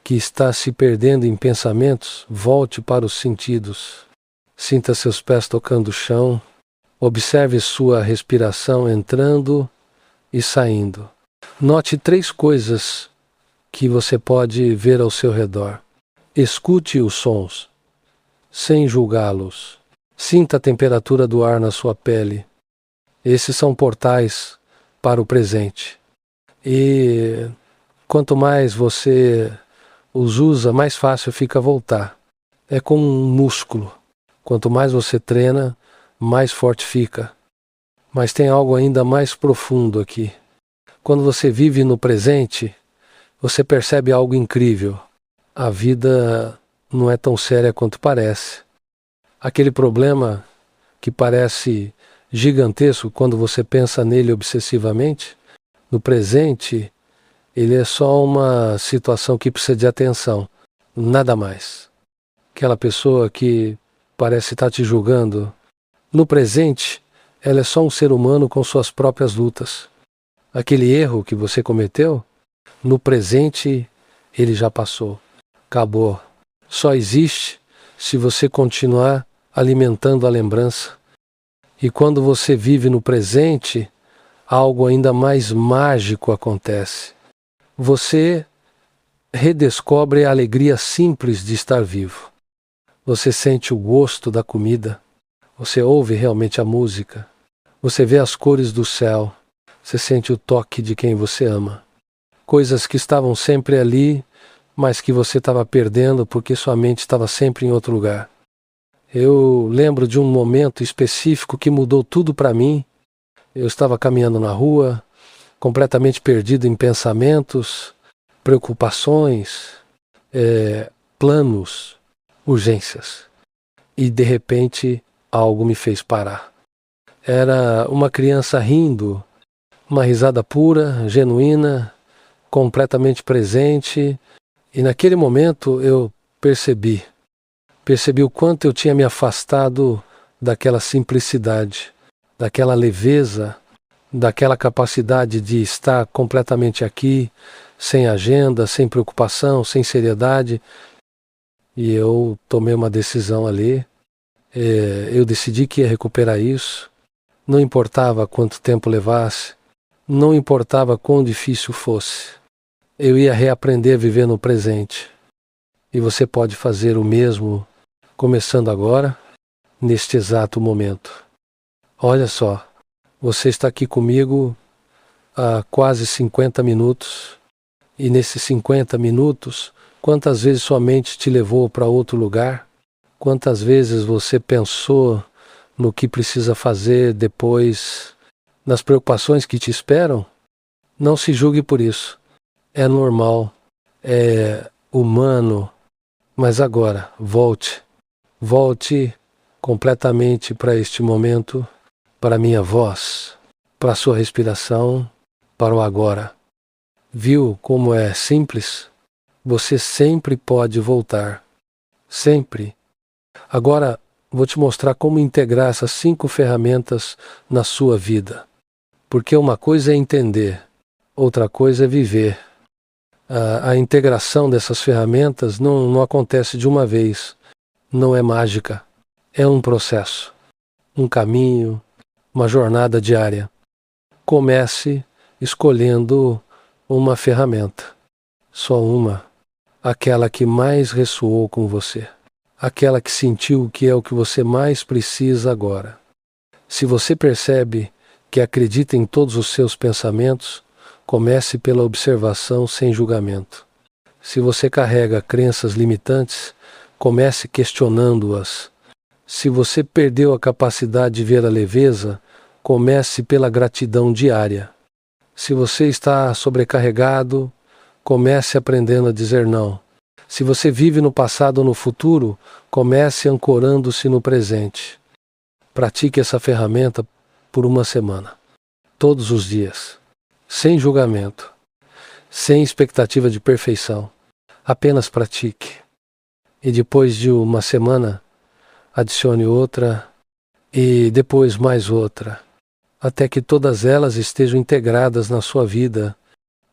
que está se perdendo em pensamentos, volte para os sentidos. Sinta seus pés tocando o chão. Observe sua respiração entrando e saindo. Note 3 coisas que você pode ver ao seu redor. Escute os sons, sem julgá-los. Sinta a temperatura do ar na sua pele. Esses são portais para o presente. E quanto mais você os usa, mais fácil fica voltar. É como um músculo. Quanto mais você treina, mais forte fica. Mas tem algo ainda mais profundo aqui. Quando você vive no presente, você percebe algo incrível. A vida não é tão séria quanto parece. Aquele problema que parece gigantesco quando você pensa nele obsessivamente, no presente, ele é só uma situação que precisa de atenção, nada mais. Aquela pessoa que parece estar te julgando, no presente, ela é só um ser humano com suas próprias lutas. Aquele erro que você cometeu, no presente, ele já passou, acabou. Só existe se você continuar alimentando a lembrança. E quando você vive no presente, algo ainda mais mágico acontece. Você redescobre a alegria simples de estar vivo. Você sente o gosto da comida. Você ouve realmente a música. Você vê as cores do céu. Você sente o toque de quem você ama. Coisas que estavam sempre ali, mas que você estava perdendo porque sua mente estava sempre em outro lugar. Eu lembro de um momento específico que mudou tudo para mim. Eu estava caminhando na rua, completamente perdido em pensamentos, preocupações, planos, urgências. E de repente algo me fez parar. Era uma criança rindo, uma risada pura, genuína, completamente presente. E naquele momento eu percebi o quanto eu tinha me afastado daquela simplicidade, daquela leveza, daquela capacidade de estar completamente aqui, sem agenda, sem preocupação, sem seriedade. E eu tomei uma decisão ali. Eu decidi que ia recuperar isso. Não importava quanto tempo levasse, não importava quão difícil fosse. Eu ia reaprender a viver no presente. E você pode fazer o mesmo, começando agora, neste exato momento. Olha só, você está aqui comigo há quase 50 minutos. E nesses 50 minutos, quantas vezes sua mente te levou para outro lugar? Quantas vezes você pensou no que precisa fazer depois, nas preocupações que te esperam? Não se julgue por isso. É normal, é humano. Mas agora, volte completamente para este momento, para a minha voz, para a sua respiração, para o agora. Viu como é simples? Você sempre pode voltar. Sempre. Agora, vou te mostrar como integrar essas 5 ferramentas na sua vida. Porque uma coisa é entender, outra coisa é viver. A integração dessas ferramentas não acontece de uma vez. Não é mágica. É um processo, um caminho, uma jornada diária. Comece escolhendo uma ferramenta. Só uma. Aquela que mais ressoou com você. Aquela que sentiu que é o que você mais precisa agora. Se você percebe que acredita em todos os seus pensamentos, comece pela observação sem julgamento. Se você carrega crenças limitantes, comece questionando-as. Se você perdeu a capacidade de ver a leveza, comece pela gratidão diária. Se você está sobrecarregado, comece aprendendo a dizer não. Se você vive no passado ou no futuro, comece ancorando-se no presente. Pratique essa ferramenta por uma semana, todos os dias, sem julgamento, sem expectativa de perfeição. Apenas pratique. E depois de uma semana, adicione outra e depois mais outra, até que todas elas estejam integradas na sua vida,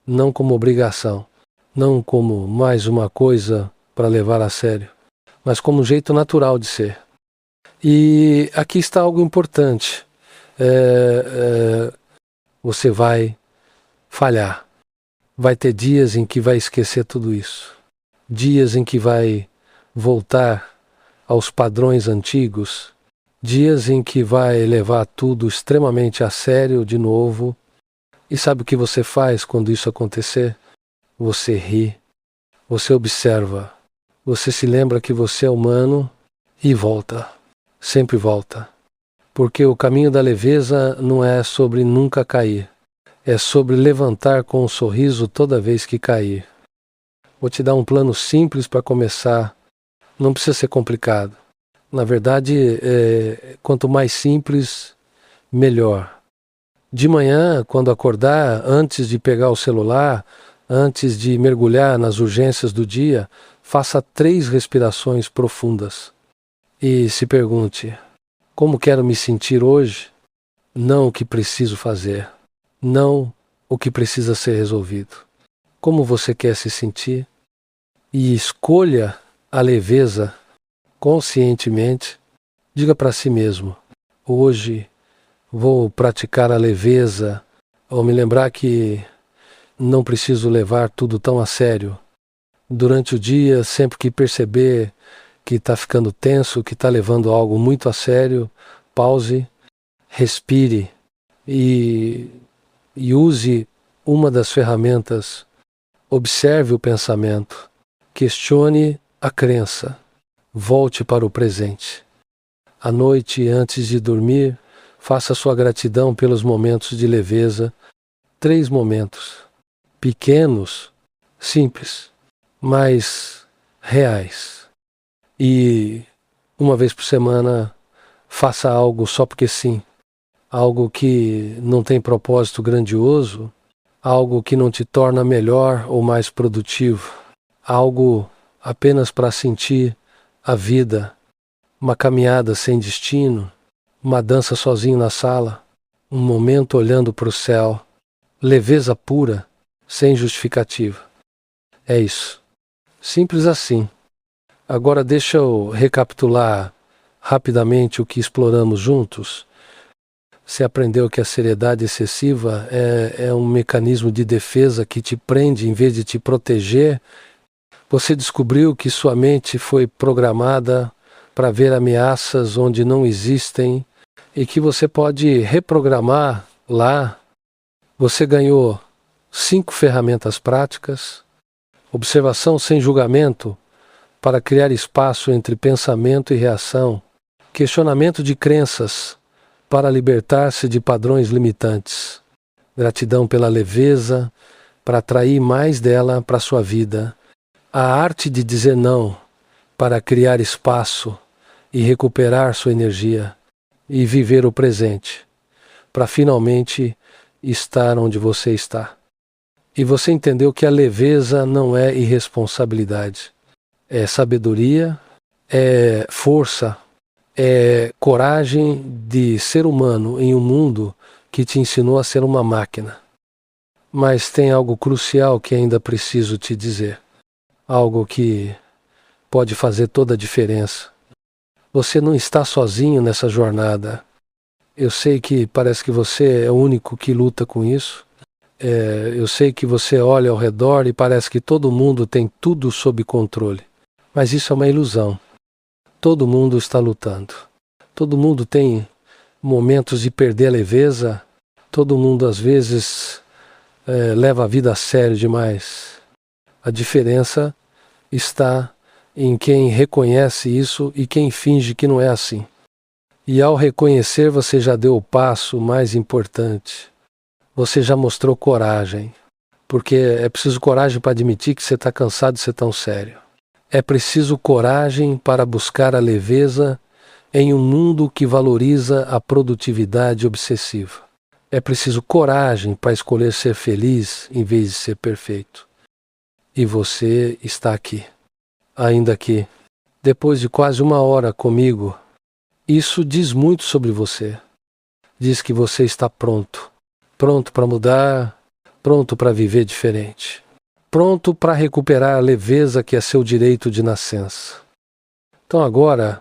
não como obrigação, não como mais uma coisa para levar a sério, mas como um jeito natural de ser. E aqui está algo importante. Você vai falhar, Vai ter dias em que vai esquecer tudo isso. Dias em que vai voltar aos padrões antigos. Dias em que vai levar tudo extremamente a sério de novo. E sabe o que você faz quando isso acontecer? Você ri, você observa, você se lembra que você é humano e volta, sempre volta. Porque o caminho da leveza não é sobre nunca cair, é sobre levantar com um sorriso toda vez que cair. Vou te dar um plano simples para começar, não precisa ser complicado. Na verdade, quanto mais simples, melhor. De manhã, quando acordar, antes de pegar o celular, antes de mergulhar nas urgências do dia, faça 3 respirações profundas. E se pergunte, como quero me sentir hoje? Não o que preciso fazer. Não o que precisa ser resolvido. Como você quer se sentir? E escolha a leveza conscientemente. Diga para si mesmo, hoje vou praticar a leveza, ou me lembrar que não preciso levar tudo tão a sério. Durante o dia, sempre que perceber que está ficando tenso, que está levando algo muito a sério, pause, respire e use uma das ferramentas. Observe o pensamento, questione a crença, volte para o presente. À noite, antes de dormir, faça sua gratidão pelos momentos de leveza. 3 momentos, pequenos, simples, mas reais. E uma vez por semana, faça algo só porque sim. Algo que não tem propósito grandioso, algo que não te torna melhor ou mais produtivo, algo apenas para sentir a vida, uma caminhada sem destino, uma dança sozinho na sala, um momento olhando para o céu, leveza pura, sem justificativa. É isso. Simples assim. Agora deixa eu recapitular rapidamente o que exploramos juntos. Você aprendeu que a seriedade excessiva é um mecanismo de defesa que te prende em vez de te proteger. Você descobriu que sua mente foi programada para ver ameaças onde não existem e que você pode reprogramar lá. Você ganhou 5 ferramentas práticas, observação sem julgamento para criar espaço entre pensamento e reação, questionamento de crenças para libertar-se de padrões limitantes, gratidão pela leveza para atrair mais dela para sua vida, a arte de dizer não para criar espaço e recuperar sua energia e viver o presente para finalmente estar onde você está. E você entendeu que a leveza não é irresponsabilidade. É sabedoria, é força, é coragem de ser humano em um mundo que te ensinou a ser uma máquina. Mas tem algo crucial que ainda preciso te dizer. Algo que pode fazer toda a diferença. Você não está sozinho nessa jornada. Eu sei que parece que você é o único que luta com isso. Eu sei que você olha ao redor e parece que todo mundo tem tudo sob controle. Mas isso é uma ilusão. Todo mundo está lutando. Todo mundo tem momentos de perder a leveza. Todo mundo às vezes leva a vida a sério demais. A diferença está em quem reconhece isso e quem finge que não é assim. E ao reconhecer, você já deu o passo mais importante. Você já mostrou coragem. Porque é preciso coragem para admitir que você está cansado de ser tão sério. É preciso coragem para buscar a leveza em um mundo que valoriza a produtividade obsessiva. É preciso coragem para escolher ser feliz em vez de ser perfeito. E você está aqui. Ainda aqui. Depois de quase 1 hora comigo, isso diz muito sobre você. Diz que você está pronto. Pronto para mudar, pronto para viver diferente. Pronto para recuperar a leveza que é seu direito de nascença. Então agora,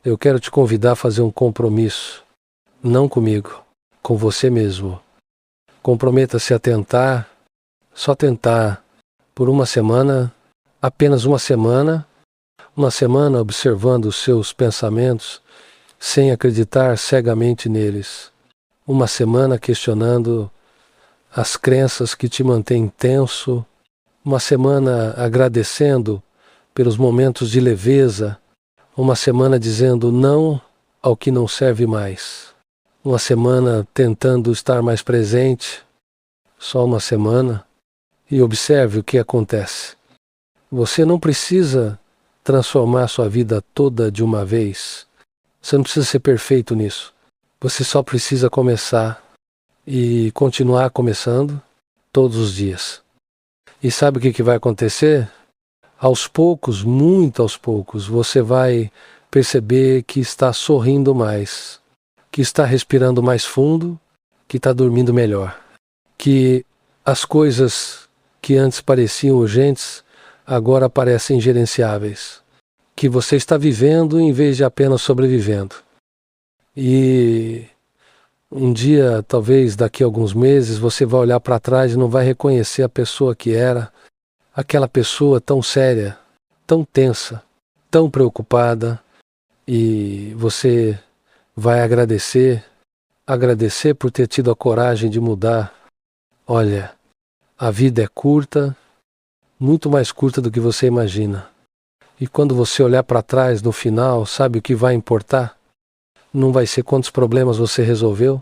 eu quero te convidar a fazer um compromisso. Não comigo, com você mesmo. Comprometa-se a tentar Só tentar por uma semana, apenas uma semana observando os seus pensamentos, sem acreditar cegamente neles. Uma semana questionando as crenças que te mantêm tenso. Uma semana agradecendo pelos momentos de leveza. Uma semana dizendo não ao que não serve mais. Uma semana tentando estar mais presente. Só uma semana. E observe o que acontece. Você não precisa transformar sua vida toda de uma vez. Você não precisa ser perfeito nisso. Você só precisa começar e continuar começando todos os dias. E sabe o que vai acontecer? Aos poucos, muito aos poucos, você vai perceber que está sorrindo mais, que está respirando mais fundo, que está dormindo melhor. Que as coisas que antes pareciam urgentes, agora parecem gerenciáveis. Que você está vivendo em vez de apenas sobrevivendo. E um dia, talvez daqui a alguns meses, você vai olhar para trás e não vai reconhecer a pessoa que era, aquela pessoa tão séria, tão tensa, tão preocupada, e você vai agradecer por ter tido a coragem de mudar. Olha, a vida é curta, muito mais curta do que você imagina. E quando você olhar para trás no final, sabe o que vai importar? Não vai ser quantos problemas você resolveu,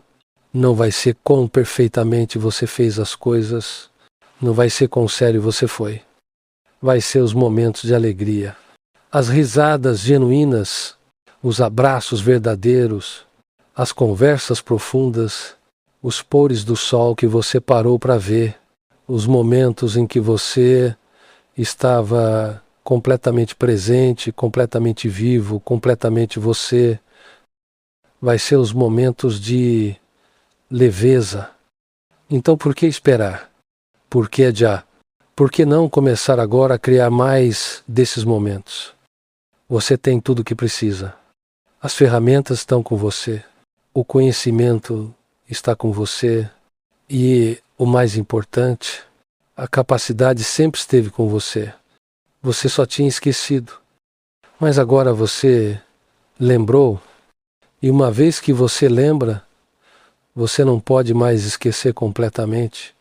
não vai ser quão perfeitamente você fez as coisas, não vai ser quão sério você foi. Vai ser os momentos de alegria, as risadas genuínas, os abraços verdadeiros, as conversas profundas, os pôres do sol que você parou para ver, os momentos em que você estava completamente presente, completamente vivo, completamente você. Vai ser os momentos de leveza. Então por que esperar? Por que adiar? Por que não começar agora a criar mais desses momentos? Você tem tudo o que precisa. As ferramentas estão com você. O conhecimento está com você. E o mais importante, a capacidade sempre esteve com você. Você só tinha esquecido. Mas agora você lembrou. E uma vez que você lembra, você não pode mais esquecer completamente.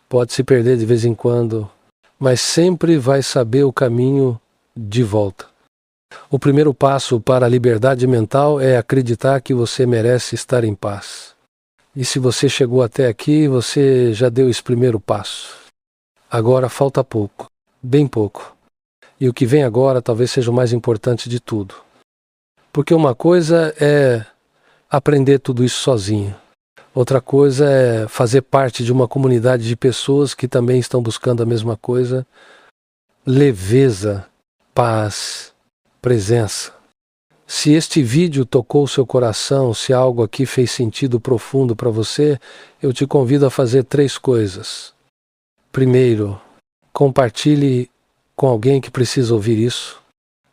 Pode se perder de vez em quando, mas sempre vai saber o caminho de volta. O primeiro passo para a liberdade mental é acreditar que você merece estar em paz. E se você chegou até aqui, você já deu esse primeiro passo. Agora falta pouco, bem pouco. E o que vem agora talvez seja o mais importante de tudo. Porque uma coisa é aprender tudo isso sozinho. Outra coisa é fazer parte de uma comunidade de pessoas que também estão buscando a mesma coisa. Leveza, paz, presença. Se este vídeo tocou o seu coração, se algo aqui fez sentido profundo para você, eu te convido a fazer 3 coisas. Primeiro, compartilhe com alguém que precisa ouvir isso.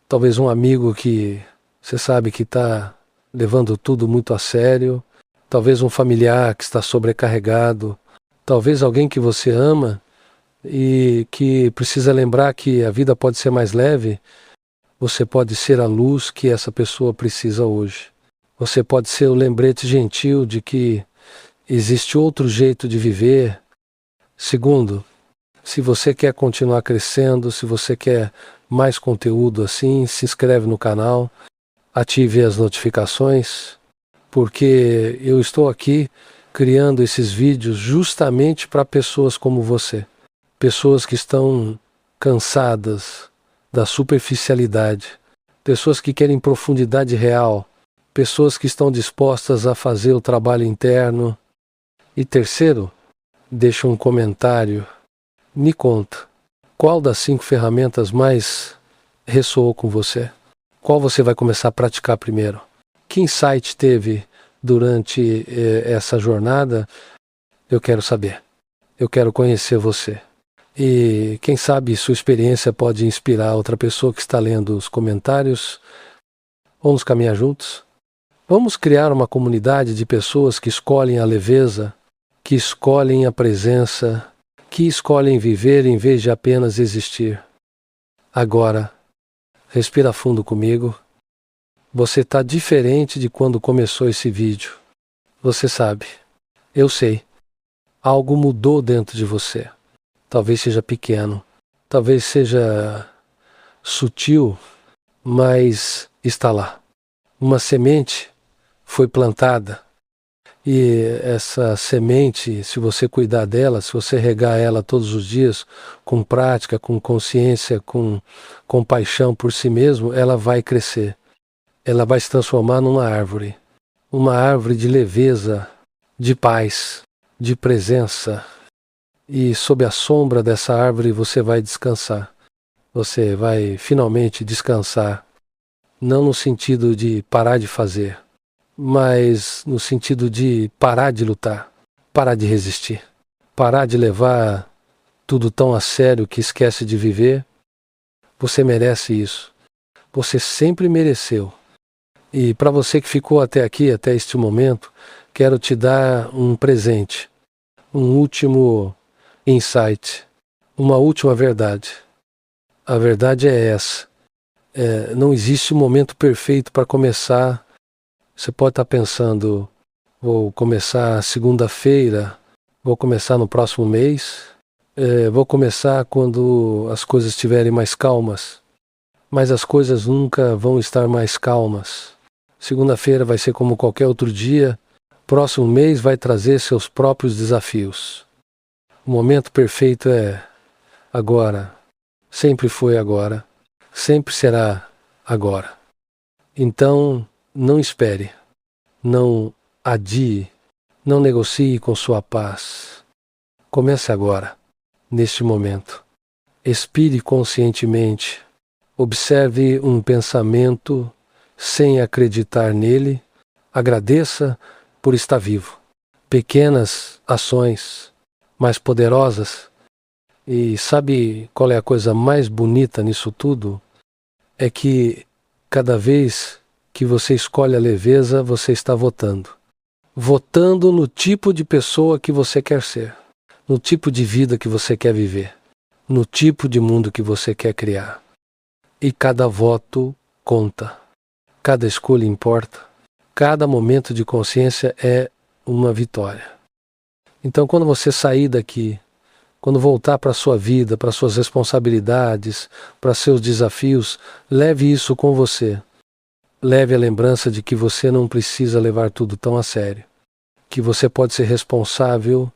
Talvez um amigo que você sabe que está levando tudo muito a sério. Talvez um familiar que está sobrecarregado. Talvez alguém que você ama e que precisa lembrar que a vida pode ser mais leve. Você pode ser a luz que essa pessoa precisa hoje. Você pode ser o lembrete gentil de que existe outro jeito de viver. Segundo, se você quer continuar crescendo, se você quer mais conteúdo assim, se inscreve no canal, ative as notificações, porque eu estou aqui criando esses vídeos justamente para pessoas como você. Pessoas que estão cansadas da superficialidade, pessoas que querem profundidade real, pessoas que estão dispostas a fazer o trabalho interno. E terceiro, deixa um comentário, me conta, qual das 5 ferramentas mais ressoou com você? Qual você vai começar a praticar primeiro? Que insight teve durante essa jornada? Eu quero saber, eu quero conhecer você. E quem sabe sua experiência pode inspirar outra pessoa que está lendo os comentários. Vamos caminhar juntos? Vamos criar uma comunidade de pessoas que escolhem a leveza, que escolhem a presença, que escolhem viver em vez de apenas existir. Agora, respira fundo comigo. Você está diferente de quando começou esse vídeo. Você sabe. Eu sei. Algo mudou dentro de você. Talvez seja pequeno. Talvez seja sutil, mas está lá. Uma semente foi plantada. E essa semente, se você cuidar dela, se você regar ela todos os dias, com prática, com consciência, com compaixão por si mesmo, ela vai crescer. Ela vai se transformar numa árvore. Uma árvore de leveza, de paz, de presença. E sob a sombra dessa árvore você vai descansar. Você vai finalmente descansar. Não no sentido de parar de fazer, mas no sentido de parar de lutar, parar de resistir, parar de levar tudo tão a sério que esquece de viver. Você merece isso. Você sempre mereceu. E para você que ficou até aqui, até este momento, quero te dar um presente, um último insight, uma última verdade. A verdade é essa. Não existe um momento perfeito para começar. Você pode estar pensando, vou começar segunda-feira, vou começar no próximo mês, vou começar quando as coisas estiverem mais calmas. Mas as coisas nunca vão estar mais calmas. Segunda-feira vai ser como qualquer outro dia, próximo mês vai trazer seus próprios desafios. O momento perfeito é agora, sempre foi agora, sempre será agora. Então, não espere, não adie, não negocie com sua paz. Comece agora, neste momento. Expire conscientemente, observe um pensamento sem acreditar nele, agradeça por estar vivo. Pequenas ações, mais poderosas. E sabe qual é a coisa mais bonita nisso tudo? É que cada vez que você escolhe a leveza, você está votando. Votando no tipo de pessoa que você quer ser, no tipo de vida que você quer viver, no tipo de mundo que você quer criar. E cada voto conta. Cada escolha importa. Cada momento de consciência é uma vitória. Então, quando você sair daqui, quando voltar para a sua vida, para suas responsabilidades, para seus desafios, leve isso com você. Leve a lembrança de que você não precisa levar tudo tão a sério. Que você pode ser responsável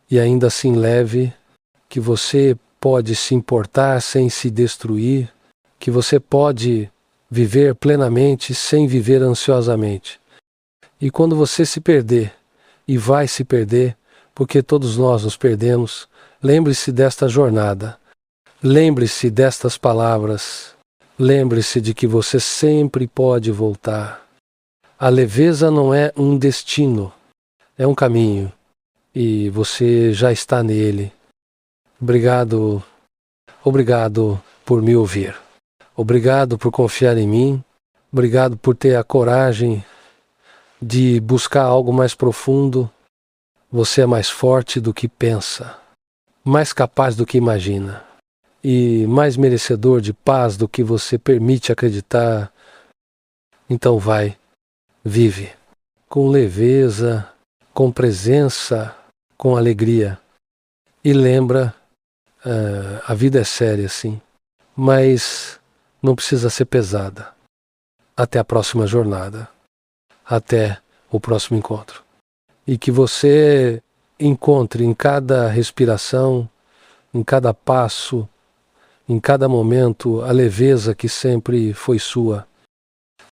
e ainda assim leve. Que você pode se importar sem se destruir. Que você pode viver plenamente sem viver ansiosamente. E quando você se perder, e vai se perder, porque todos nós nos perdemos, lembre-se desta jornada. Lembre-se destas palavras. Lembre-se de que você sempre pode voltar. A leveza não é um destino, é um caminho. E você já está nele. Obrigado por me ouvir. Obrigado por confiar em mim. Obrigado por ter a coragem de buscar algo mais profundo. Você é mais forte do que pensa, mais capaz do que imagina e mais merecedor de paz do que você permite acreditar. Então vai, vive com leveza, com presença, com alegria. E lembra, a vida é séria sim, mas não precisa ser pesada. Até a próxima jornada. Até o próximo encontro. E que você encontre em cada respiração, em cada passo, em cada momento, a leveza que sempre foi sua.